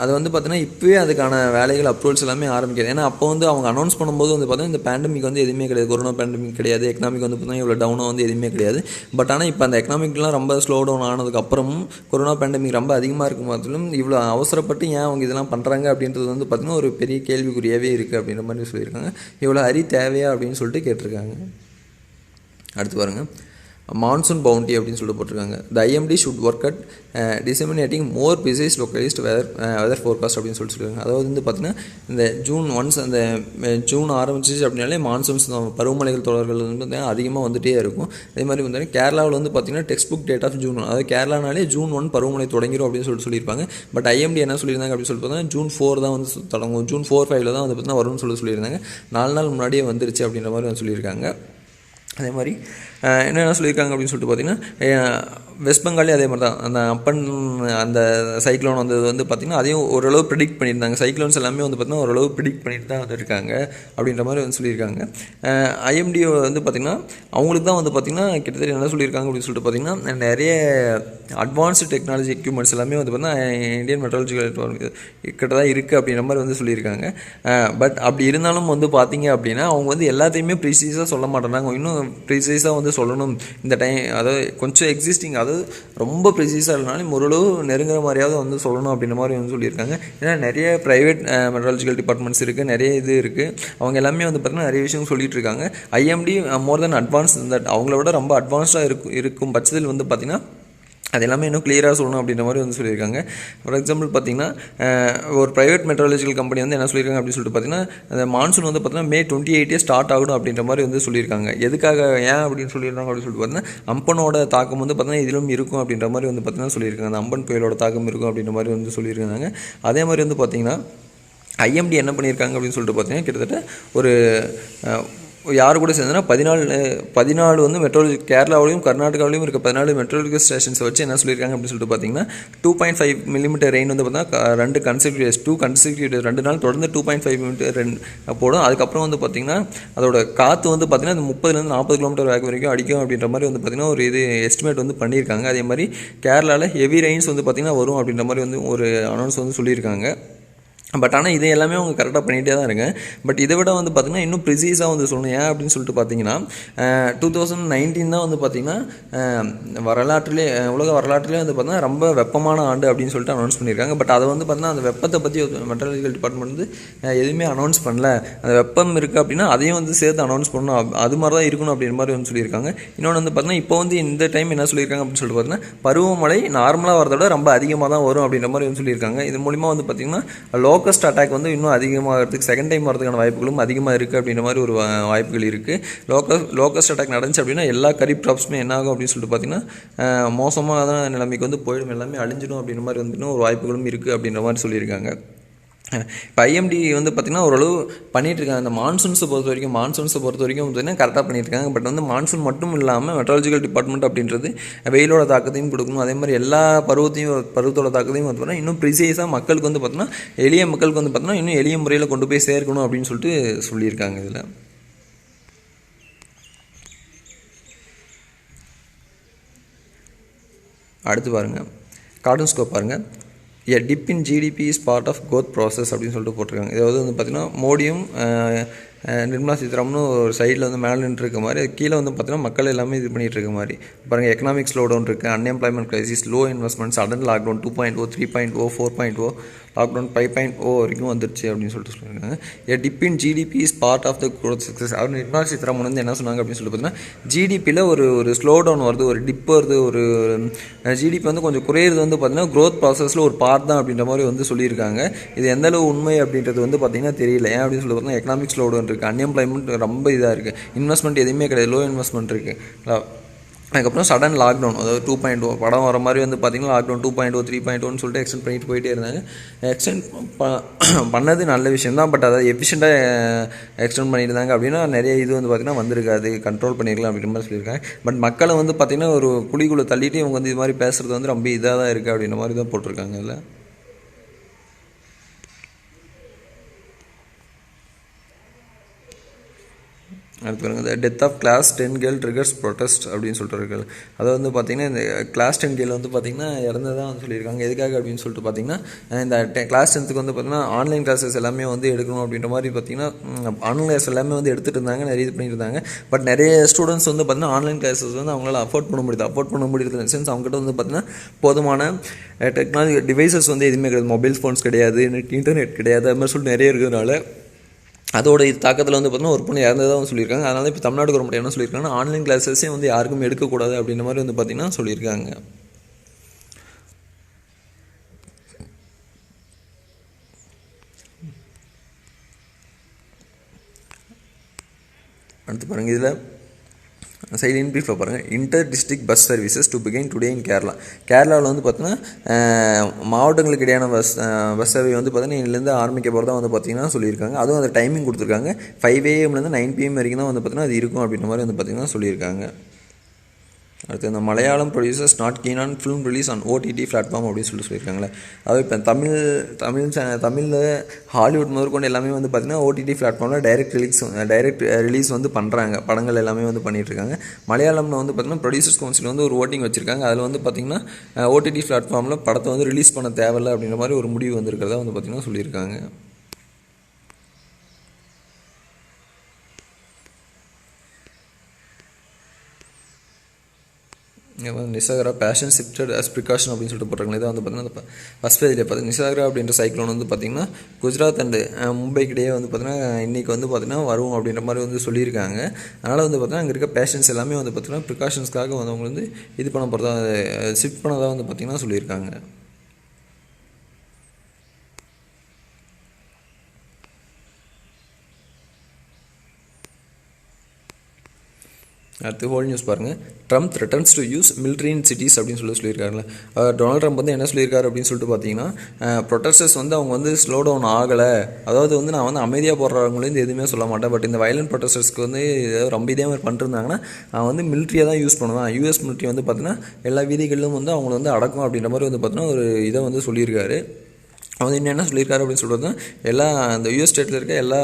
அது வந்து பார்த்தீங்கன்னா இப்போவே அதுக்கான வேலைகள் அப்ரூவல்ஸ் எல்லாமே ஆரம்பிக்கிறது. ஏன்னா அப்போ வந்து அவங்க அனௌன்ஸ் பண்ணும்போது வந்து பார்த்தீங்கன்னா இந்த பேண்டமிக் வந்து எதுவுமே கிடையாது, கொரோனா பேண்டமிக் கிடையாது, எக்கனாமிக் வந்து பார்த்தீங்கன்னா இவ்வளோ டவுனாக வந்து எதுவுமே கிடையாது. பட் ஆனால் இப்போ அந்த எக்கனாமிக்லாம் ரொம்ப ஸ்லோ டவுன் ஆனதுக்கப்புறமும் கொரோனா பேண்டமிக் ரொம்ப அதிகமாக இருக்கும் போதிலும் இவ்வளோ அவசரப்பட்டு ஏன் அவங்க இதெல்லாம் பண்ணுறாங்க அப்படின்றது வந்து பார்த்திங்கன்னா ஒரு பெரிய கேள்விக்குறியாகவே இருக்குது அப்படின்ற மாதிரி சொல்லியிருக்காங்க. இவ்வளோ ஹரி தேவையா அப்படின்னு சொல்லிட்டு கேட்டிருக்காங்க. அடுத்து பாருங்கள், மான்சூன் பவுண்டி அப்படின்னு சொல்லிட்டு போட்டிருக்காங்க. The IMD should work at disseminating more precise localized weather forecast அப்படின்னு சொல்லியிருக்காங்க. அதாவது வந்து பார்த்திங்கன்னா இந்த ஜூன் ஆரம்பிச்சிச்சு அப்படின்னாலே மான்சூன்ஸ் பருவமழைகள் தொடர்கள் வந்து பார்த்திங்கன்னா அதிகமாக வந்துகிட்டே இருக்கும். அதே மாதிரி வந்து கேரளாவில் வந்து பார்த்திங்கன்னா text book date of June, அதாவது கேரளானாலே June 1 பருவமழை தொடங்கிடும் அப்படின்னு சொல்லியிருப்பாங்க. பட் IMD என்ன சொல்லியிருந்தாங்க அப்படின்னு சொல்லிட்டு பார்த்தீங்கன்னா June 4 தான் வந்து தொடங்கும், June 4-5 தான் வந்து பார்த்திங்கன்னா வரும்னு சொல்லியிருந்தாங்க. 4 நாள் முன்னாடியே வந்துருச்சு அப்படின்ற மாதிரி வந்து சொல்லியிருக்காங்க. அதே மாதிரி என்னென்ன சொல்லியிருக்காங்க அப்படின்னு சொல்லிட்டு பார்த்திங்கன்னா வெஸ்ட் பெங்காலே அதே மாதிரி தான் அந்த சைக்ளோன் வந்தது வந்து பார்த்திங்கன்னா அதையும் ஓரளவு ப்ரிடிக்ட் பண்ணியிருந்தாங்க. சைக்ளோன்ஸ் எல்லாமே வந்து பார்த்திங்கன்னா ஓரளவு ப்ரிடிக்ட் பண்ணிட்டு தான் வந்துருக்காங்க அப்படின்ற மாதிரி வந்து சொல்லியிருக்காங்க. IMD வந்து பார்த்திங்கன்னா அவங்களுக்கு தான் வந்து பார்த்திங்கன்னா கிட்டத்தட்ட என்ன சொல்லியிருக்காங்க அப்படின்னு சொல்லிட்டு பார்த்திங்கன்னா நிறைய அட்வான்ஸ்டு டெக்னாலஜி எக்யூப்மெண்ட்ஸ் எல்லாமே வந்து பார்த்திங்கன்னா இந்தியன் மெட்ராலஜிக்கல் கிட்ட தான் இருக்குது அப்படின்ற மாதிரி வந்து சொல்லியிருக்காங்க. பட் அப்படி இருந்தாலும் வந்து பார்த்திங்க அப்படின்னா அவங்க வந்து எல்லாத்தையுமே ப்ரீசைஸாக சொல்ல மாட்டேறாங்க. இன்னும் ப்ரீசைஸாக வந்து சொல்லணும் இந்த டைம், அதாவது கொஞ்சம் எக்ஸிஸ்டிங் அதாவது அதாவது ரொம்ப ப்ரிசீஸாக இல்லைனாலும் ஓரளவு நெருங்குற மாதிரியாவது வந்து சொல்லணும் அப்படின்ற மாதிரி வந்து சொல்லியிருக்காங்க. ஏன்னா நிறைய ப்ரைவேட் மெட்ராலஜிக்கல் டிபார்ட்மெண்ட்ஸ் இருக்குது, நிறைய இது இருக்குது. அவங்க எல்லாமே வந்து பார்த்திங்கன்னா நிறைய விஷயம் சொல்லிட்டு இருக்காங்க. IMD more then advance that, அவங்கள விட ரொம்ப அட்வான்ஸ்டாக இருக்கும் பட்சத்தில் வந்து பார்த்திங்கன்னா அது எல்லாமே இன்னும் கிளியராக சொல்லணும் அப்படின்ற மாதிரி வந்து சொல்லியிருக்காங்க. ஃபார் எக்ஸாம்பிள் பார்த்திங்கன்னா ஒரு ப்ரைவேட் மெட்ரோலஜிக்கல் கம்பெனி வந்து என்ன சொல்லியிருக்காங்க அப்படின்னு சொல்லிட்டு பார்த்திங்கன்னா, அந்த மான்சூன் வந்து பார்த்திங்கன்னா May 28 ஸ்டார்ட் ஆகணும் அப்படின்ற மாதிரி வந்து சொல்லியிருக்காங்க. எதுக்காக ஏன் அப்படின்னு சொல்லியிருக்காங்க அப்படின்னு சொல்லிட்டு பார்த்திங்கன்னா, அம்பனோட தாக்கம் வந்து பார்த்திங்கன்னா இதிலும் இருக்கும் அப்படின்ற மாதிரி வந்து பார்த்திங்கன்னா சொல்லியிருக்காங்க. அந்த அம்பன் புயலோட தாக்கம் இருக்கும் அப்படின்ற மாதிரி வந்து சொல்லியிருக்காங்க. அதே மாதிரி வந்து பார்த்திங்கன்னா ஐஎம்டி என்ன பண்ணியிருக்காங்க அப்படின்னு சொல்லிட்டு பார்த்திங்கன்னா, கிட்டத்தட்ட ஒரு யார் கூட சேர்ந்ததுன்னா 14 வந்து மெட்ரோலஜி கேரளாவிலையும் கர்நாடகாவிலையும் இருக்க 14 மெட்ரோலஜிக்கல் ஸ்டேஷன்ஸை வச்சு என்ன சொல்லியிருக்காங்க அப்படின்னு சொல்லிட்டு பார்த்தீங்கன்னா 2.5 மில்லிமீட்டர் ரெயின் வந்து பார்த்தீங்கன்னா 2 கன்சிக்யூட்டிவ் 2 நாள் தொடர்ந்து 2.5 மில்லிமீட்டர் ரெயின் போடும். அதுக்கப்புறம் வந்து பார்த்திங்கன்னா அதோட காற்று வந்து பார்த்திங்கன்னா 30 40 கிலோமீட்டர் வேகம் வரைக்கும் அடிக்கும் அப்படின்ற மாதிரி வந்து பார்த்திங்கன்னா ஒரு இது எஸ்டிமேட் வந்து பண்ணியிருக்காங்க. அதே மாதிரி கேரளாவில் ஹெவி ரெயின்ஸ் வந்து பார்த்திங்கன்னா வரும் அப்படின்ற மாதிரி வந்து ஒரு அனௌன்ஸ் வந்து சொல்லியிருக்காங்க. பட் ஆனால் இது எல்லாமே அவங்க கரெக்டாக பண்ணிகிட்டே தான் இருக்கேன். பட் இதை விட வந்து பார்த்திங்கன்னா இன்னும் ப்ரிசீஸாக வந்து சொல்லணும். ஏன் அப்படின்னு சொல்லிட்டு பார்த்தீங்கன்னா 2019 தான் வந்து பார்த்திங்கன்னா உலக வரலாற்றிலே வந்து பார்த்திங்கன்னா ரொம்ப வெப்பமான ஆண்டு அப்படின்னு சொல்லிட்டு அனௌன்ஸ் பண்ணியிருக்காங்க. பட் அதை வந்து பார்த்திங்கன்னா அந்த வெப்பத்தை பற்றி மெட்ரலஜிக்கல் டிபார்ட்மெண்ட் வந்து எதுவுமே அனௌன்ஸ் பண்ணல. அந்த வெப்பம் இருக்குது அப்படின்னா அதையும் வந்து சேர்த்து அனௌன்ஸ் பண்ணணும், அது மாதிரி தான் இருக்கணும் அப்படின்ற மாதிரி வந்து சொல்லியிருக்காங்க. இன்னொன்று வந்து பார்த்திங்கன்னா இப்போ வந்து இந்த டைம் என்ன சொல்லியிருக்காங்க அப்படின்னு சொல்லிட்டு பார்த்தீங்கன்னா பருவமழை நார்மலாக வரதை விட ரொம்ப அதிகமாக தான் வரும் அப்படின்ற மாதிரி வந்து சொல்லியிருக்காங்க. இது மூலிமா வந்து பார்த்திங்கன்னா லோக்கஸ்ட் அட்டாக் வந்து இன்னும் அதிகமாகிறதுக்கு செகண்ட் டைம் வரதுக்கான வாய்ப்புகளும் அதிகமாக இருக்குது அப்படின்ற மாதிரி ஒரு வாய்ப்புகள் இருக்குது. லோக்கஸ்ட் அட்டாக் நடந்துச்சு அப்படின்னா எல்லா கரீப் கிராப்ஸுமே என்ன ஆகும் அப்படின்னு சொல்லிட்டு பார்த்தீங்கன்னா மோசமான நிலைமைக்கு வந்து போயிடும், எல்லாமே அழிஞ்சிடும் அப்படின்ற மாதிரி வந்து ஒரு வாய்ப்புகளும் இருக்குது அப்படின்ற மாதிரி சொல்லியிருக்காங்க. இப்போ ஐஎம்டி வந்து பார்த்திங்கன்னா ஓரளவு பண்ணிகிட்ருக்காங்க. அந்த மான்சூன்ஸை பொறுத்த வரைக்கும் பார்த்திங்கன்னா கரெக்டாக பண்ணியிருக்காங்க. பட் வந்து மான்சூன் மட்டும் இல்லாமல் மெட்ராலஜிக்கல் டிபார்ட்மெண்ட் அப்படின்றது வெயிலோட தாக்கத்தையும் கொடுக்கணும். அதே மாதிரி எல்லா பருவத்தோட தாக்கத்தையும் வந்து பார்த்தீங்கன்னா இன்னும் ப்ரிசைஸாக மக்களுக்கு வந்து பார்த்திங்கன்னா எளிய மக்களுக்கு வந்து பார்த்திங்கன்னா இன்னும் எளிய முறையில் கொண்டு போய் சேர்க்கணும் அப்படின்னு சொல்லிட்டு சொல்லியிருக்காங்க. இதில் அடுத்து பாருங்கள், கார்ட்டூன் ஸ்கோப் பாருங்கள். A dip in GDP is part of growth process அப்படின்னு சொல்லிட்டு போட்டிருக்காங்க. இதாவது வந்து பார்த்திங்கன்னா மோடியும் நிர்மலா சீதாராமனும் ஒரு சைடில் வந்து மேலே நின்று இருக்க மாதிரி, கீழே வந்து பார்த்தீங்கன்னா மக்கள் எல்லாமே இது பண்ணிகிட்டு இருக்க மாதிரி பாருங்கள். எக்கனாமிக் ஸ்லோ டவுன் இருக்குது, unemployment crisis, low investment, sudden lockdown 2.0, 3.0, 4.0, lockdown 5.0 வரைக்கும் வந்துருச்சு அப்படின்னு சொல்லிட்டு சொல்லியிருக்காங்க. A dip in GDP is part of the growth success. அவர் நிர்மலா சீதாராமன் வந்து என்ன சொன்னாங்க அப்படின்னு சொல்லி பார்த்தீங்கன்னா ஜிடிபியில் ஒரு ஸ்லோ டவுன் வருது, ஒரு டிப் வருது, ஒரு ஜிடிபி வந்து கொஞ்சம் குறையிறது வந்து பார்த்திங்கன்னா க்ரோத் ப்ராசஸில் ஒரு பார்ட் தான் அப்படின்ற மாதிரி வந்து சொல்லியிருக்காங்க. இது எந்தளவு உண்மை அப்படின்றது வந்து பார்த்திங்கன்னா தெரியல. ஏன் அப்படின்னு சொல்லி பார்த்தீங்கன்னா எக்கனாமிக் ஸ்லோ டவுன் இருக்குது, அன்எம்ப்ளாய்மெண்ட் ரொம்ப இதாக இருக்குது, இன்வெஸ்ட்மெண்ட் எதுவுமே கிடையாது, லோ இன்வெஸ்ட்மெண்ட் இருக்குது. அதுக்கப்புறம் சடன் லாக்டவுன், அதாவது 2.0 படம் வர மாதிரி வந்து பார்த்திங்கன்னா லாக்டவுன் 2.0, 3.0ன்னு சொல்லிட்டு எக்ஸ்டெண்ட் பண்ணிட்டு போயிட்டே இருந்தாங்க. எக்ஸ்டெண்ட் பண்ணது நல்ல விஷயம் தான். பட் அதை எஃபிஷியண்ட்டாக எக்ஸ்டெண்ட் பண்ணியிருந்தாங்க அப்படின்னா நிறைய இது வந்து பார்த்திங்கன்னா வந்திருக்காது, கண்ட்ரோல் பண்ணியிருக்கலாம் அப்படின்ற மாதிரி சொல்லியிருக்காங்க. பட் மக்களை வந்து பார்த்திங்கன்னா ஒரு குழிக்குள்ளே தள்ளிட்டு இவங்க வந்து இது மாதிரி பேசுகிறது வந்து ரொம்ப இதாக தான் இருக்குது அப்படின்ற மாதிரி தான் போட்டிருக்காங்க. இல்லை அடுத்து பாருங்கள், இந்த death of class 10 girl triggers protest அப்படின்னு சொல்லிட்டு இருக்காங்க. அதை வந்து பார்த்திங்கன்னா இந்த கிளாஸ் 10 கேர்ள் வந்து பார்த்திங்கன்னா இறந்ததாக வந்து சொல்லியிருக்காங்க. எதுக்காக அப்படின்னு சொல்லிட்டு பார்த்திங்கன்னா இந்த கிளாஸ் 10க்கு வந்து பார்த்திங்கன்னா ஆன்லைன் கிளாஸஸ் எல்லாமே வந்து எடுக்கணும் அப்படின்ற மாதிரி பார்த்திங்கன்னா ஆன்லைன் கிளாஸ் எல்லாமே வந்து எடுத்துகிட்டு இருந்தாங்க, நிறைய இது பண்ணிட்டு இருந்தாங்க. பட் நிறைய ஸ்டூடெண்ட்ஸ் வந்து பார்த்திங்கன்னா ஆன்லைன் கிளாஸஸ் வந்து அவங்களால அஃபோர்ட் பண்ண முடியுது சென்ஸ் அவங்ககிட்ட வந்து பார்த்திங்கன்னா போதுமான டெக்னாலஜி டிவைசஸ் வந்து எதுவுமே கிடையாது, மொபைல் ஃபோன்ஸ் கிடையாது, இன்டர்நெட் கிடையாது, அது மாதிரி சொல்லிட்டு நிறைய இருக்கிறதுனால அதோட தாக்கத்தில் வந்து பார்த்தீங்கன்னா ஒரு பொண்ணு இறந்ததாக சொல்லியிருக்காங்க. அதனால் இப்போ தமிழ்நாடு கவர்மெண்ட் என்ன சொல்லியிருக்காங்கன்னா ஆன்லைன் கிளாஸஸே வந்து யாருக்கும் எடுக்கக்கூடாது அப்படின்ற மாதிரி வந்து பார்த்திங்கன்னா சொல்லியிருக்காங்க. அடுத்து பாருங்கள், இதில் சைடு இன்பிரீஃபாக பாருங்கள். Inter district bus services to begin today in Kerala. கேரளாவில் வந்து பார்த்தீங்கன்னா மாவட்டங்களுக்கு இடையான பஸ் சேவை வந்து பார்த்தீங்கன்னா இதிலேருந்து ஆரம்பிக்க போகிறதா வந்து பார்த்திங்கன்னா சொல்லியிருக்காங்க. அதுவும் அந்த டைமிங் கொடுத்துருக்காங்க 5 AM -லேருந்து 9 PM வரைக்கும் தான் வந்து பார்த்திங்கன்னா அது இருக்கும் அப்படின்ற மாதிரி வந்து பார்த்திங்கன்னா சொல்லியிருக்காங்க. அடுத்து இந்த Malayalam producers not keen on film release on OTT platform அப்படின்னு சொல்லியிருக்காங்களே. அதாவது இப்போ தமிழில் ஹாலிவுட் முதற்கொண்டு எல்லாமே வந்து பார்த்திங்கன்னா ஓடிடி பிளாட்ஃபார்மில் டைரக்ட் ரிலீஸ் வந்து பண்ணுறாங்க, படங்கள் எல்லாமே வந்து பண்ணிகிட்ருக்காங்க. மலையாளம்ல வந்து பார்த்திங்கன்னா ப்ரொடியூசர்ஸ் கவுன்சில் வந்து ஒரு ஓட்டிங் வச்சுருக்காங்க. அதில் வந்து பார்த்திங்கன்னா ஓடிடி பிளாட்ஃபார்மில் படத்தை வந்து ரிலீஸ் பண்ண தேவையில்லை அப்படின்ற மாதிரி ஒரு முடிவு வந்திருக்கிறதா வந்து பார்த்திங்கன்னா சொல்லியிருக்காங்க. நிசாகரா பேஷன் ஷிஃப்டட் அஸ் ப்ரிகாஷன் அப்படின்னு சொல்லிட்டு போட்டிருக்காங்க. இதை வந்து பார்த்தீங்கன்னா ஃபஸ்ட் பேஜில் பார்த்து நிசாகரா அப்படின்ற சைக்ளோன் வந்து பார்த்திங்கன்னா குஜராத் அண்டு மும்பைக்கிடையே வந்து பார்த்திங்கன்னா இன்றைக்கி வந்து பார்த்திங்கன்னா வரும் அப்படின்ற மாதிரி வந்து சொல்லியிருக்காங்க. அதனால் வந்து பார்த்திங்கன்னா அங்கே இருக்க பேஷன்ஸ் எல்லாமே வந்து பார்த்திங்கன்னா ப்ரிகாஷன்ஸ்க்காக வந்து அவங்க வந்து இது பண்ண போகிறதா ஷிஃப்ட் பண்ணதாக வந்து பார்த்திங்கன்னா சொல்லியிருக்காங்க. அடுத்து ஹோல் நியூஸ் பாருங்கள். Trump threatens to use military in cities அப்படின்னு சொல்லியிருக்காருல்ல. டொனால்ட் ட்ரம்ப் வந்து என்ன சொல்லியிருக்காரு அப்படின்னு சொல்லிட்டு பார்த்தீங்கன்னா, ப்ரொட்டஸ்டர்ஸ் வந்து அவங்க வந்து ஸ்லோ டவுன் ஆகலை, அதாவது வந்து நான் வந்து அமைதியாக போடுறவங்களேருந்து எதுவுமே சொல்ல மாட்டேன், பட் இந்த வயலண்ட் ப்ரொட்டஸ்டர்ஸ்க்கு வந்து ரொம்ப இதே மாதிரி பண்ணிருந்தாங்கன்னா நான் வந்து மிலிட்ரியை தான் யூஸ் பண்ணுவேன், யூஎஸ் மிலிட்ரி வந்து பார்த்தீங்கன்னா எல்லா வீதிகளிலும் வந்து அவங்கள வந்து அடக்கும் அப்படின்ற மாதிரி வந்து பார்த்தீங்கன்னா ஒரு இதை வந்து சொல்லியிருக்காரு. அவங்க என்ன சொல்லியிருக்காரு அப்படின்னு சொல்கிறது, எல்லா அந்த யூஎஸ் ஸ்டேட்டில் இருக்க எல்லா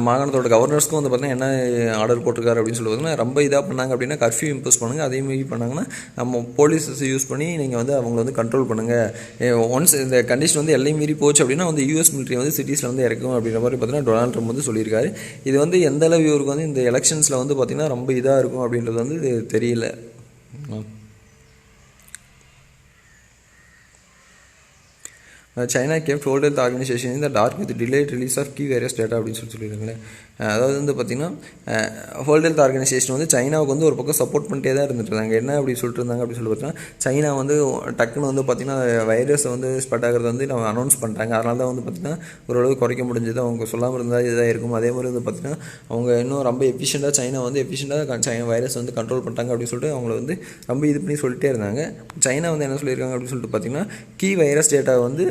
மாகாணத்தோட கவர்னர்ஸ்க்கும் வந்து பார்த்தீங்கன்னா என்ன ஆர்டர் போட்டிருக்காரு அப்படின்னு சொல்லி பார்த்தீங்கன்னா, ரொம்ப இதாக பண்ணாங்க அப்படின்னா கர்ஃப்யூ இம்போஸ் பண்ணுங்கள், அதே மாதிரி பண்ணாங்கன்னா நம்ம போலீஸஸ் யூஸ் பண்ணி நீங்கள் வந்து அவங்கள வந்து கண்ட்ரோல் பண்ணுங்கள், ஒன்ஸ் இந்த கண்டிஷன் வந்து எல்லையும் மீறி போச்சு அப்படின்னா வந்து யூஎஸ் மிலிட்ரி வந்து சிட்டிஸில் வந்து இறக்கும் அப்படின்ற மாதிரி பார்த்தீங்கன்னா டொனால்ட் ட்ரம்ப் வந்து சொல்லியிருக்காரு. இது வந்து எந்த அளவு இவருக்கு வந்து இந்த எலெக்ஷன்ஸில் வந்து பார்த்திங்கன்னா ரொம்ப இதாக இருக்கும் அப்படின்றது வந்து தெரியல. China kept World Health Organisation இந்த dark with delayed release of key virus data அப்படின்னு சொல்லியிருக்காங்களே. அதாவது வந்து பார்த்திங்கன்னா வேர்ல்ட் ஹெல்த் ஆர்கனைசேஷன் வந்து சைனாவுக்கு வந்து ஒரு பக்கம் சப்போர்ட் பண்ணிட்டே தான் இருந்துட்டு இருந்தாங்க. என்ன அப்படி சொல்லிட்டு இருந்தாங்க அப்படின்னு சொல்லி பார்த்தீங்கன்னா, சைனா வந்து டக்குன்னு வந்து பார்த்திங்கன்னா வைரஸை வந்து ஸ்ப்ரெட் ஆகிறது வந்து நம்ம அனௌன்ஸ் பண்ணுறாங்க, அதனால தான் வந்து பார்த்திங்கன்னா ஓரளவு குறைக்க முடிஞ்சது. அவங்க சொல்லாமல் இருந்தால் இதுதான் இருக்கும். அதே மாதிரி வந்து பார்த்திங்கன்னா அவங்க இன்னும் ரொம்ப எஃபிஷியண்ட்டாக சைனா வந்து எஃபிஷியண்ட்டாக வைரஸ் வந்து கண்ட்ரோல் பண்ணிட்டாங்க அப்படின்னு சொல்லிட்டு அவங்கள வந்து ரொம்ப இது பண்ணி சொல்லிட்டே இருந்தாங்க. சைனா வந்து என்ன சொல்லியிருக்காங்க அப்படின்னு சொல்லிட்டு பார்த்திங்கன்னா, கீ வைரஸ் டேட்டா வந்து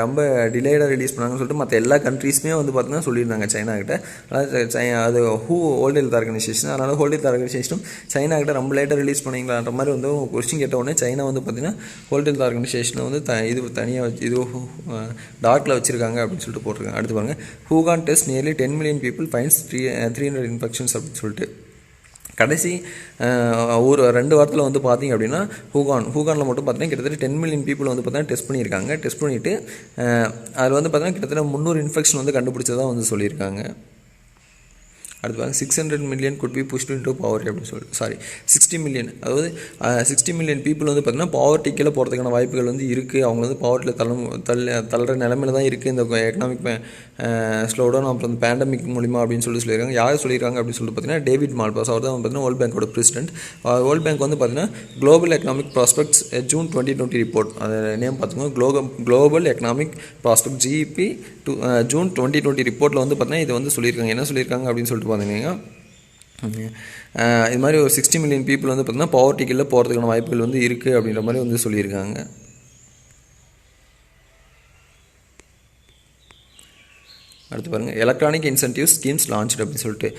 ரொம்ப டிலேடாக ரிலீஸ் பண்ணாங்கன்னு சொல்லிட்டு மற்ற எல்லா கண்ட்ரீஸுமே வந்து பார்த்தீங்கன்னா சொல்லியிருந்தாங்க சைனாக்கிட்ட. அதாவது அது வேர்ல்ட் ஹெல்த் ஆர்கனைசேஷன், அதனால் வேர்ல்ட் ஹெல்த் ஆர்கனைசேஷனும் சைனாக்கிட்ட ரொம்ப லேட்டாக ரிலீஸ் பண்ணிங்களான்ற மாதிரி வந்து கொஸ்டின் கேட்ட உடனே சைனா வந்து பார்த்திங்கன்னா வேர்ல்ட் ஹெல்த் ஆர்கனைசேஷனை வந்து இது தனியாக வச்சு இது டார்க்கில் வச்சுருக்காங்க அப்படின்னு சொல்லிட்டு போட்டிருக்காங்க. அடுத்து பாருங்கள், Wuhan test nearly 10 million people finds 300 infections அப்படின்னு சொல்லிட்டு கடைசி ஒரு 2 வாரத்தில் வந்து பார்த்திங்க அப்படின்னா ஹூகானில் மட்டும் பார்த்தீங்கன்னா கிட்டத்தட்ட 10 million people வந்து பார்த்தீங்கன்னா டெஸ்ட் பண்ணியிருக்காங்க. டெஸ்ட் பண்ணிவிட்டு அதில் வந்து பார்த்தீங்கன்னா கிட்டத்தட்ட 300 இன்ஃபெக்ஷன் வந்து கண்டுபிடிச்சதாக வந்து சொல்லியிருக்காங்க. அடுத்து பாருங்கள், 600 million could be pushed into poverty அப்படின்னு சொல்லி 60 million, அதாவது 60 million people வந்து பார்த்திங்கன்னா பாவர்ட்டிக்கெல்லாம் போகிறதுக்கான வாய்ப்புகள் வந்து இருக்குது. அவங்க வந்து பாவர்ட்டியில் தள்ளுற நிலமையில தான் இருக்குது இந்த எக்கனாமிக் ஸ்லோடவுன் அப்புறம் இந்த பேண்டமிக் மூலிமா அப்படின்னு சொல்லியிருக்காங்க. யார் சொல்லியிருக்காங்க அப்படின்னு சொல்லிட்டு பார்த்தீங்கன்னா டேவிட் மால்பாஸ், அவர் தான் பார்த்தீங்கன்னா வேர்ல்ட் பேங்கோட பிரசிடென்ட். வேர்ல்ட் பேங்க் வந்து பார்த்தீங்கன்னா global economic prospects June 2020 report, அதை நேம் பார்த்துக்கோங்க, global economic prospect GEP June 2020 ரிப்போர்ட்டில் வந்து பார்த்தீங்கன்னா இது வந்து சொல்லியிருக்காங்க. என்ன சொல்லியிருக்காங்க அப்படின்னு சொல்லிட்டு பார்த்தீங்கன்னா, இது மாதிரி ஒரு 60 million people வந்து பார்த்திங்கன்னா பாவர்ட்டிக்குள்ளே போகிறதுக்கான வாய்ப்புகள் வந்து இருக்குது அப்படின்ற மாதிரி வந்து சொல்லியிருக்காங்க. அடுத்து பாருங்கள், எலக்ட்ரானிக் இன்சென்டிவ் ஸ்கீம்ஸ் லான்ச் அப்படின்னு சொல்லிட்டு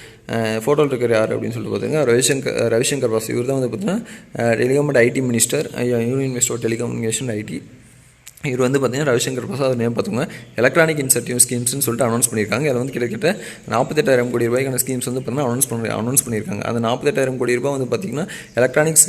ஃபோட்டோவில் இருக்கிற யார் அப்படின்னு சொல்லிட்டு பார்த்தீங்கன்னா ரவிசங்கர் பிரசாத். இவர் தான் வந்து பார்த்தீங்கன்னா telecom IT minister, union minister of telecommunication IT. இவர் வந்து பார்த்திங்கன்னா ரவிசங்கர் பிரசாத் நேம் பார்த்துங்க. எலக்ட்ரானிக் இன்சென்டிவ் ஸ்கீம்ஸ்னு சொல்லிட்டு அனௌன்ஸ் பண்ணியிருக்காங்க. அதில் வந்து கிட்டத்தட்ட 48,000 கோடி ரூபாய்க்கான ஸ்கீம்ஸ் வந்து பார்த்திங்கன்னா அனௌன்ஸ் பண்ணியிருக்காங்க. அந்த 48,000 கோடி ரூபாய் வந்து பார்த்திங்கன்னா எலக்ட்ரானிக்ஸ்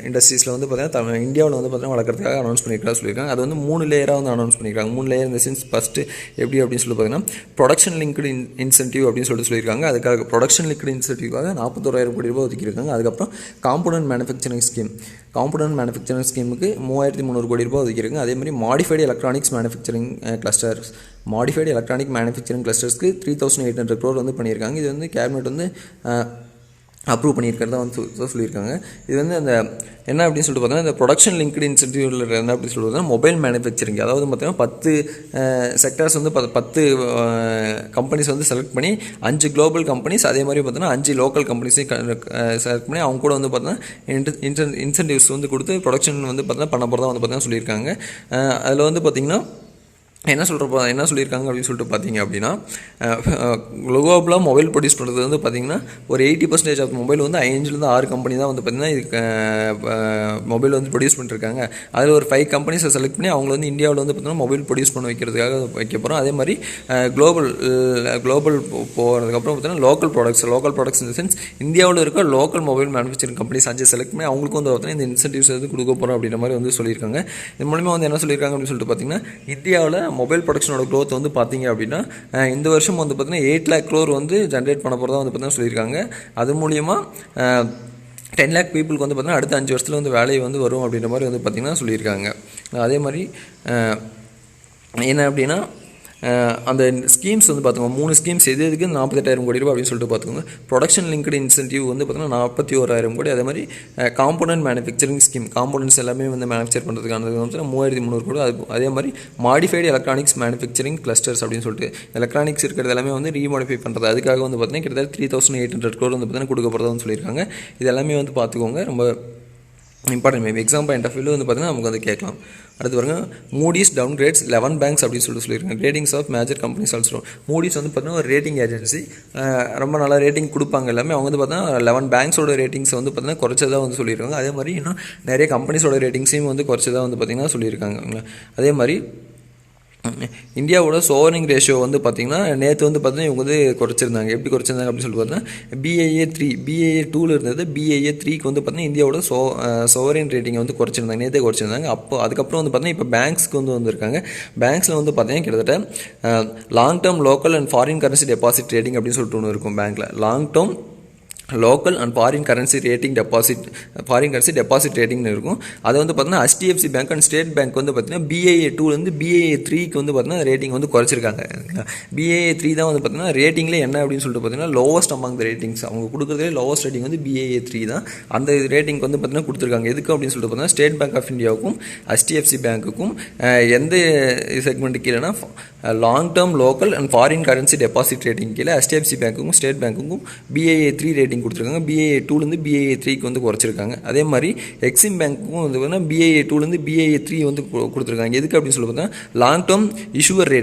இண்டஸ்ட்ரீஸில் வந்து பார்த்திங்கன்னா இந்தியாவில் வந்து பார்த்திங்கன்னா வளர்க்குறதுக்காக அனௌன்ஸ் பண்ணியிருக்கா சொல்லியிருக்காங்க. அது வந்து 3 லேயராக வந்து அனௌன்ஸ் பண்ணியிருக்காங்க. 3 லேயர் இந்த சென்ஸ் ஃபஸ்ட்டு எப்படி அப்படின்னு சொல்லி பார்த்திங்கன்னா ப்ரொடக்ஷன் லிங்க்டு இன்சென்டிவ் அப்படின்னு சொல்லிட்டு சொல்லியிருக்காங்க. அதுக்காக ப்ரொடக்ஷன் லிங்க்டு இன்சென்டிவ்காக 41,000 கோடி ரூபாய் ஒதுக்கியிருக்காங்க. அதுக்கப்புறம் காம்பனன்ட் மேனுஃபேக்சரிங் ஸ்கீமுக்கு 3,300 கோடி ரூபாய் ஒதுக்கியிருக்காங்க. அதே மாதிரி மாடிஃபைடு எலக்ட்ரானிக் மேனுஃபேக்சரிங் கிளஸ்டர்ஸ்க்கு 3,800 crore வந்து பண்ணியிருக்காங்க. இது வந்து கேபினெட் வந்து அப்ரூவ் பண்ணியிருக்கிறதா வந்து சொல்லியிருக்காங்க. இது வந்து அந்த என்ன அப்படின்னு சொல்லிட்டு பார்த்தீங்கன்னா இந்த ப்ரொடக்ஷன் லிங்க்டு இன்சென்டிவ்ல என்ன அப்படின்னு சொல்லிட்டு மொபைல் மேனுஃபேக்சரிங், அதாவது பார்த்தீங்கன்னா 10 செக்டர்ஸ் வந்து 10 கம்பெனிஸ் வந்து செலக்ட் பண்ணி 5 குளோபல் கம்பெனிஸ், அதே மாதிரி பார்த்தீங்கன்னா 5 லோக்கல் கம்பெனிஸையும் செலக்ட் பண்ணி அவங்க கூட வந்து பார்த்தீங்கன்னா இன்சென்டிவ்ஸ் வந்து கொடுத்து ப்ரொடக்ஷன் வந்து பார்த்தீங்கன்னா பண்ண போகிறதா வந்து பார்த்தீங்கன்னா சொல்லியிருக்காங்க. அதில் வந்து பார்த்திங்கன்னா என்ன சொல்லியிருக்காங்க அப்படின்னு சொல்லிட்டு பார்த்தீங்க அப்படின்னா குளோபலாக மொபைல் ப்ரொடியூஸ் பண்ணுறது வந்து பார்த்திங்கன்னா ஒரு 80% ஆஃப் மொபைல் வந்து 5-6 கம்பெனி தான் வந்து பார்த்திங்கன்னா இதுக்கு மொபைல் வந்து ப்ரொடியூஸ் பண்ணிருக்காங்க. அதில் ஒரு 5 கம்பெனிஸை செலக்ட் பண்ணி அவங்கள வந்து இந்தியாவில் வந்து பார்த்திங்கன்னா மொபைல் ப்ரொடியூஸ் பண்ண வைக்கிறதுக்காக வைக்க போகிறோம். அதே மாதிரி குளோபல் போகிறதுக்கப்புறம் பார்த்திங்கன்னா லோக்கல் ப்ராடக்ட்ஸ் இந்த சென்ஸ் இந்தியாவில் இருக்க local mobile manufacturing companies 5 select பண்ணி அவங்களுக்கும் வந்து பார்த்திங்கன்னா இந்த இன்சென்டிவ்ஸ் வந்து கொடுக்க போகிறோம் அப்படின்ற மாதிரி வந்து சொல்லியிருக்காங்க. இது மூலமாக வந்து என்ன சொல்லியிருக்காங்க அப்படின்னு சொல்லிட்டு பார்த்திங்கன்னா இந்தியாவில் மொபைல் ப்ரொடக்ஷனோட க்ரோத் வந்து பார்த்திங்க அப்படின்னா இந்த வருஷம் வந்து பார்த்திங்கன்னா 8 lakh crore வந்து ஜென்ரேட் பண்ண போகிறதா வந்து பார்த்திங்கன்னா சொல்லியிருக்காங்க. அது மூலிமா 10 lakh பீப்புளுக்கு வந்து பார்த்திங்கன்னா அடுத்த 5 வருஷத்தில் வந்து வேலை வந்து வரும் அப்படின்ற மாதிரி வந்து பார்த்திங்கன்னா சொல்லியிருக்காங்க. அதே மாதிரி என்ன அப்படின்னா அந்த ஸ்கீம்ஸ் வந்து பார்த்துக்கோங்க 3 ஸ்கீம்ஸ் எதுக்கு 48,000 கோடி ரூபாய் அப்படின்னு சொல்லிட்டு பார்த்துக்கோங்க. ப்ரொடக்ஷன் லிங்க்டு இன்சென்டிவ் வந்து பார்த்திங்கன்னா 41,000 கோடி. அதே மாதிரி காம்போனன்ட் மேனுஃபேக்சரிங் ஸ்கீம் காம்போனன்ட்ஸ் எல்லாமே வந்து மேனுஃபேக்சர் பண்ணுறதுக்கானது வந்து 3,300 கோடி. அதே மாதிரி மாடிஃபைடு எலக்ட்ரானிக்ஸ் மேனுஃபேக்சரிங் கிளஸ்டர்ஸ் அப்படின்னு சொல்லிட்டு எலக்ட்ரானிக்ஸ் இருக்கிறது எல்லாமே வந்து ரீமாடிஃபை பண்ணுறது அதுக்காக வந்து பார்த்திங்கன்னா கிட்டத்தட்ட 3,800 கோடி வந்து பார்த்திங்கன்னா கொடுக்கப்படுறதுன்னு சொல்லியிருக்காங்க. இது எல்லாமே வந்து பார்த்துக்கோங்க, ரொம்ப important. Maybe exam point of வியூவில் வந்து பார்த்திங்கன்னா நமக்கு வந்து கேட்கலாம். அடுத்து பாருங்க, மூடிஸ் டவுன் கிரேட்ஸ் 11 பேங்க்ஸ் அப்படின்னு சொல்லியிருக்காங்க. Ratings of major companies also. Moody's வந்து பார்த்தீங்கன்னா ஒரு ரேட்டிங் ஏஜென்சி, ரொம்ப நல்லா ரேட்டிங் கொடுப்பாங்க எல்லாமே. அவங்க வந்து பார்த்தீங்கன்னா 11 பேங்க்ஸோட ரேட்டிங்ஸ் வந்து பார்த்தீங்கன்னா குறைச்சதாக வந்து சொல்லியிருக்காங்க. அதே மாதிரி இன்னும் நிறைய கம்பெனிஸோட ரேட்டிங்ஸையும் வந்து குறைச்சதாக வந்து பார்த்திங்கன்னா சொல்லியிருக்காங்க. அதே மாதிரி இந்தியாவோட சோவரிங் ரேஷியோ வந்து பார்த்திங்கன்னா நேற்று வந்து பார்த்தீங்கன்னா இவங்க வந்து குறைச்சிருந்தாங்க. எப்படி குறைச்சிருந்தாங்க அப்படின்னு சொல்லி பார்த்தீங்கன்னா BAA 2 இருந்தது BAA 3க்கு வந்து பார்த்திங்கன்னா இந்தியாவோட சோவரின் ரேட்டிங்கை வந்து குறைச்சிருந்தாங்க, நேற்றே குறைச்சிருந்தாங்க. அதுக்கப்புறம் வந்து பார்த்திங்கன்னா இப்போ பேங்க்ஸ்க்கு வந்து வந்திருக்காங்க. பேங்க்ஸில் வந்து பார்த்திங்கன்னா கிட்டத்தட்ட long term local and foreign currency deposit rating அப்படின்னு சொல்லிட்டு ஒன்று இருக்கும் பேங்க்கில். Long term local and foreign currency deposit ரேட்டிங்னு இருக்கும். அது வந்து பார்த்தீங்கன்னா HDFC bank and state bank வந்து பார்த்தீங்கன்னா BAA 2லேருந்து BAA 3க்கு வந்து பார்த்தீங்கன்னா ரேட்டிங் வந்து குறைச்சிருக்காங்க. BAA 3 தான் வந்து பார்த்தீங்கன்னா ரேட்டிங்கில் என்ன அப்படின்னு சொல்லிட்டு பார்த்தீங்கன்னா லோவஸ்ட் அமாங் த ரேட்டிங்ஸ். அவங்க கொடுக்குறதுலே லோவஸ்ட் ரேட்டிங் வந்து BAA 3 தான். அந்த ரேட்டிங் வந்து பார்த்தீங்கன்னா கொடுத்துருக்காங்க. எதுக்கு அப்படின்னு சொல்லிட்டு பார்த்தீங்கன்னா ஸ்டேட் பேங்க் ஆஃப் இந்தியாவுக்கும் HDFC பேங்க்குக்கும் எந்த செக்மெண்ட்டு கீழேனா long term local and foreign currency deposit rating கீழே HDFC பேங்க்குக்கும் ஸ்டேட் பேங்க்குக்கும் BAA 3 ரேட்டிங் கொடுத்துருக்காங்க. BAA 2லேருந்து BAA 3க்கு வந்து குறைச்சிருக்காங்க. அதே மாதிரி எக்ஸிம் பேங்க்குக்கும் வந்து பார்த்தீங்கன்னா BAA 2லேருந்து BAA 3 வந்து கொடுத்துருக்காங்க. எதுக்கு அப்படின்னு சொல்லி பார்த்தீங்கன்னா long term issuer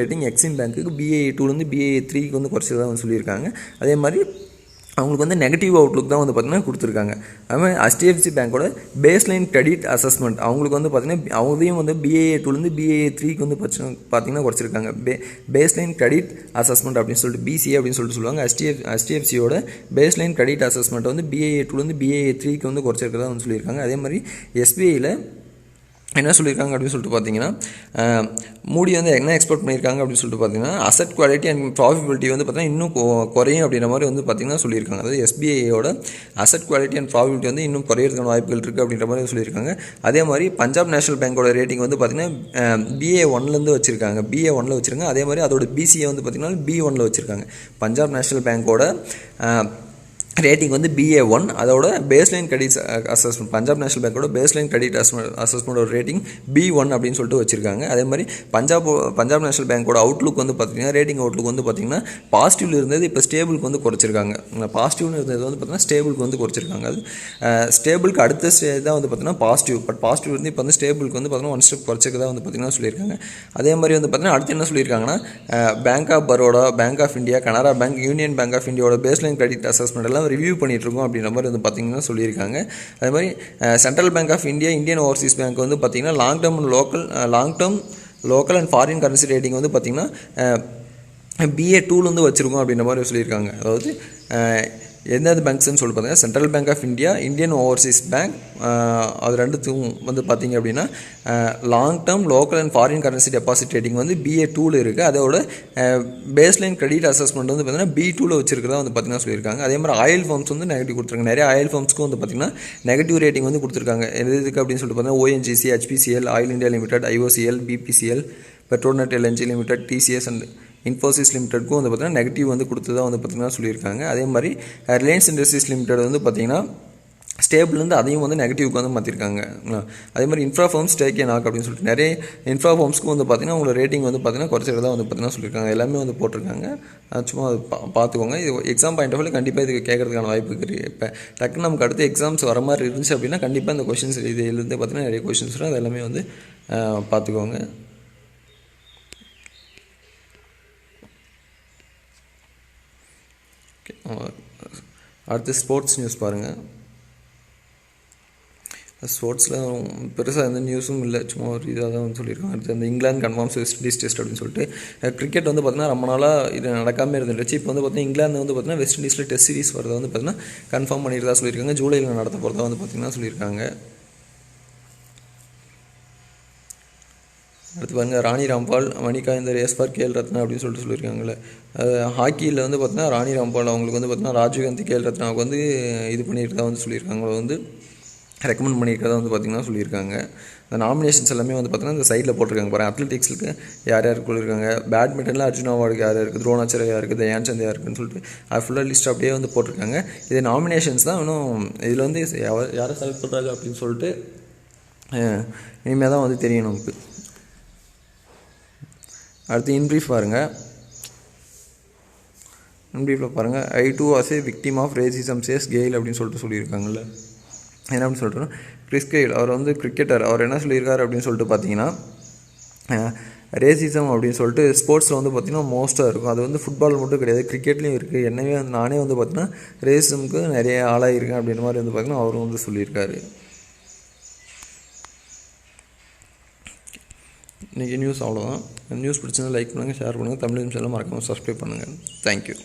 rating Exim பேங்க்குக்கு BAA 2லேருந்து BAA 3க்கு வந்து குறைச்சதாக வந்து சொல்லியிருக்காங்க. அதே மாதிரி அவங்களுக்கு வந்து நெகட்டிவ் அவுட்லுக் தான் வந்து பார்த்திங்கன்னா கொடுத்துருக்காங்க. அதுமாதிரி HDFC பேங்க்கோட பேஸ்லைன் கிரெடிட் அசஸ்மெண்ட் அவங்களுக்கு வந்து பார்த்திங்கன்னா அவங்களையும் வந்து BAA 2லேருந்து BAA 3க்கு வந்து பார்த்திங்கன்னா குறைச்சிருக்காங்க. பேஸ்லைன் கிரெடிட் அசஸ்மெண்ட் அப்படின்னு சொல்லிட்டு BCA அப்படின்னு சொல்லிட்டு சொல்லுவாங்க. HDFCயோட பேஸ்லைன் கிரெடிட் அசஸ்மெண்ட் வந்து BAA 2லேருந்து BAA 3க்கு வந்து குறைச்சிருக்கிறதா வந்து சொல்லியிருக்காங்க. அதே மாதிரி SBIயில் என்ன சொல்லியிருக்காங்க அப்படின்னு சொல்லிட்டு பார்த்தீங்கன்னா மூடி வந்து என்ன எக்ஸ்பெக்ட் பண்ணியிருக்காங்க அப்படின்னு சொல்லிட்டு பார்த்தீங்கன்னா அசட் குவாலிட்டி அண்ட் ப்ராஃபிட்டபிலிட்டி வந்து பார்த்தீங்கன்னா இன்னும் குறையும் அப்படின்ற மாதிரி வந்து பார்த்தீங்கன்னா சொல்லியிருக்காங்க. அதாவது SBIயோட அசட் குவாலிட்டி அண்ட் ப்ராஃபிட்டபிலிட்டி வந்து இன்னும் குறையிறதுக்கான வாய்ப்புகள் இருக்குது அப்படின்ற மாதிரி சொல்லியிருக்காங்க. அதே மாதிரி பஞ்சாப் நேஷனல் பேங்கோட ரேட்டிங் வந்து பார்த்தீங்கன்னா BA 1லேருந்து வச்சுருக்காங்க. BA 1ல் வச்சுருக்காங்க. அதே மாதிரி அதோட BCA வந்து பார்த்தீங்கன்னா B1ல் வச்சுருக்காங்க. பஞ்சாப் நேஷனல் பேங்கோட ரேட்டிங் வந்து BA 1, அதோட baseline credit assessment Punjab national பேங்கோட பேஸ்லைன் கிரெடிட் அசஸ்மெண்டோட ரேட்டிங் B1 அப்படின்னு சொல்லிட்டு வச்சுருக்காங்க. அதே மாதிரி பஞ்சாப் நேஷனல் பேங்கோட அவுட்லுக் வந்து பார்த்திங்கன்னா ரேட்டிங் அவுட்லுக் வந்து பார்த்திங்கன்னா பாசிட்டிவ்ல இருந்தது இப்போ ஸ்டேபிளுக்கு வந்து குறைச்சிருக்காங்க. பாசிட்டிவ்னு இருந்தது வந்து பார்த்திங்கன்னா ஸ்டேபிளுக்கு வந்து குறைச்சிருக்காங்க. அது ஸ்டேபிளுக்கு அடுத்த ஸ்டேஜ் தான் வந்து பார்த்திங்கன்னா பாசிட்டிவ். பட் பாசிட்டிவ் இருந்து இப்போ வந்து ஸ்டேபிளுக்கு வந்து பார்த்திங்கன்னா 1 ஸ்டெப் குறைச்சிருக்கதா வந்து பார்த்திங்கன்னா சொல்லியிருக்காங்க. அதே மாதிரி வந்து பார்த்திங்கன்னா அடுத்து என்ன சொல்லியிருக்காங்கன்னா bank of Baroda, bank of India, Canara bank, union bank of இந்தியாவோட பேஸ்லைன் கிரெடிட் அசஸ்மெண்ட் எல்லாம் ரிவ்யூ பண்ணிகிட்ருக்கோம் அப்படின்ற மாதிரி வந்து பார்த்திங்கன்னா சொல்லியிருக்காங்க. அதே மாதிரி central bank of India, Indian overseas bank வந்து பார்த்திங்கன்னா long term local and foreign currency rating வந்து பார்த்திங்கன்னா BA 2லேருந்து வச்சுருக்கோம் அப்படின்ற மாதிரி சொல்லியிருக்காங்க. அதாவது எந்தெந்த பேங்க்ஸ்ன்னு சொல்லி பார்த்தீங்கன்னா central bank of India, Indian overseas bank, அது ரெண்டுத்துக்கும் வந்து பார்த்திங்க அப்படின்னா long term local and foreign currency deposit rating வந்து BA 2ல் இருக்குது. அதோட பேஸ்லைன் கிரெடிட் அசஸ்மெண்ட் வந்து பார்த்திங்கன்னா B2ல் வச்சுருக்கிறதா வந்து பார்த்திங்கன்னா சொல்லியிருக்காங்க. அதே மாதிரி ஆயில் ஃபார்ம்ஸ் வந்து நெகட்டிவ் கொடுத்துருக்காங்க. நிறைய ஆயில் ஃபார்ம்ஸ்க்கும் வந்து பார்த்திங்கன்னா நெகட்டிவ் ரேட்டிங் வந்து கொடுத்துருக்காங்க. எதுக்கு அப்படின்னு சொல்லிட்டு பார்த்தீங்கன்னா ONGC, HPCL, oil India limited, IOCL, BPCL, Petronet LNG limited, TCS and Infosys லிமிடெட்க்கும் வந்து பார்த்திங்கன்னா நெகட்டிவ் வந்து கொடுத்ததாக வந்து பார்த்திங்கன்னா சொல்லியிருக்காங்க. அதே மாதிரி ரிலையன்ஸ் இண்டஸ்ட்ரீஸ் லிமிடெட் வந்து பார்த்திங்கன்னா ஸ்டேபிள்லேருந்து அதையும் வந்து நெகட்டிவ்க்கு வந்து மாற்றிருக்காங்க. அதே மாதிரி இன்ஃப்ரா ஃபார்ம்ஸ் டேக் நாக் அப்படின்னு சொல்லிட்டு நிறைய இன்ஃப்ரா ஃபார்ம்ஸ்க்கு வந்து பார்த்திங்கன்னா உங்களோட ரேட்டிங் வந்து பார்த்திங்கன்னா குறைச்சிருந்தா வந்து பார்த்திங்கன்னா சொல்லியிருக்காங்க. எல்லாமே வந்து போட்டிருக்காங்க. சும்மா அது பார்த்துக்கோங்க. இது எக்ஸாம் பாயிண்ட் ஆஃப் வியூவில் கண்டிப்பாக இதுக்கு கேட்கறதுக்கான வாய்ப்பு இருக்குது. இப்போ டக்குன்னு நமக்கு அடுத்து எக்ஸாம்ஸ் வர மாதிரி இருந்துச்சு அப்படின்னா கண்டிப்பாக இந்த கொஷின்ஸ் இதுலேருந்து பார்த்திங்கன்னா நிறைய கொஷின்ஸ் வரும். அது எல்லாமே வந்து பார்த்துக்கோங்க. அடுத்து ஸ்போர்ட்ஸ் நியூஸ் பாருங்கள். ஸ்போர்ட்ஸில் பெருசாக எந்த நியூஸும் இல்லை, சும்மா ஒரு இதாக தான் வந்து சொல்லியிருக்காங்க. அடுத்து அந்த England conforms west Indies test அப்படின்னு சொல்லிட்டு கிரிக்கெட் வந்து பார்த்திங்கன்னா ரொம்ப நாளாக இது நடக்காமல் இருந்துச்சு. இப்போ வந்து பார்த்திங்கன்னா இங்கிலாந்து வந்து பார்த்திங்கன்னா வெஸ்ட் இண்டீஸில் டெஸ்ட் சீரிஸ் வரதை வந்து பார்த்திங்கன்னா கன்ஃபார்ம் பண்ணியிருந்தா சொல்லியிருக்காங்க. ஜூலையில் நடத்த போகிறதா வந்து பார்த்திங்கன்னா சொல்லியிருக்காங்க. அடுத்து பாருங்கள் ராணி ராம்பால் மணிகா இந்த ரேஸ் ஃபார் கேல் ரத்னா அப்படின்னு சொல்லிட்டு சொல்லியிருக்காங்களே. ஹாக்கியில் வந்து பார்த்தீங்கன்னா ராணி ராம்பால் அவங்களுக்கு வந்து பார்த்தீங்கன்னா ராஜீவ்காந்தி கேல் ரத்னாவுக்கு வந்து இது பண்ணியிருக்கதா வந்து சொல்லியிருக்காங்க, வந்து ரெக்கமெண்ட் பண்ணியிருக்கதா வந்து பார்த்திங்கன்னா சொல்லியிருக்காங்க. இந்த நாமினேஷன்ஸ் எல்லாமே வந்து பார்த்தீங்கன்னா இந்த சைடில் போட்டிருக்காங்க பாருங்கள். அத்லெட்டிக்ஸுக்கு யார் யாருக்கு சொல்லியிருக்காங்க, பேட்மிண்டனில் அர்ஜுனா அவார்டுக்கு யார் இருக்குது, துரோணாச்சாரியா இருக்குது, தயான் சந்த் யார் இருக்குன்னு சொல்லிட்டு அது ஃபுல்லாக லிஸ்ட் அப்படியே வந்து போட்டிருக்காங்க. இது நாமினேஷன்ஸ் தான். இன்னும் இதில் வந்து யாரை செலக்ட் பண்ணுறாங்க அப்படின்னு சொல்லிட்டு இனிமேல் தான் வந்து தெரியும் நமக்கு. அடுத்து இன்ப்ரீஃப் பாருங்கள். இன்ப்ரீஃபில் பாருங்கள், I too was a victim of racism says Gayle அப்படின்னு சொல்லிட்டு சொல்லியிருக்காங்கல்ல. என்ன அப்படின்னு சொல்லிட்டோன்னா கிறிஸ் கெயில் அவர் வந்து கிரிக்கெட்டர். அவர் என்ன சொல்லியிருக்காரு அப்படின்னு சொல்லிட்டு பார்த்தீங்கன்னா, ரேசிசம் அப்படின்னு சொல்லிட்டு ஸ்போர்ட்ஸில் வந்து பார்த்திங்கன்னா மோஸ்ட்டாக இருக்கும். அது வந்து ஃபுட்பால் மட்டும் கிடையாது, கிரிக்கெட்லேயும் இருக்குது. என்னவே நானே வந்து பார்த்தீங்கன்னா ரேசிசமுக்கு நிறைய ஆளாயிருக்கேன் அப்படின்ற மாதிரி வந்து பார்த்திங்கன்னா அவரும் வந்து சொல்லியிருக்காரு. இன்றைக்கி நியூஸ் அவ்வளோதான். நியூஸ் பிடிச்சிருந்தா லைக் பண்ணுங்கள், ஷேர் பண்ணுங்கள். தமிழ் நியூஸ் எல்லாம் மறக்காமல் சப்ஸ்கிரைப் பண்ணுங்கள். தேங்க்யூ.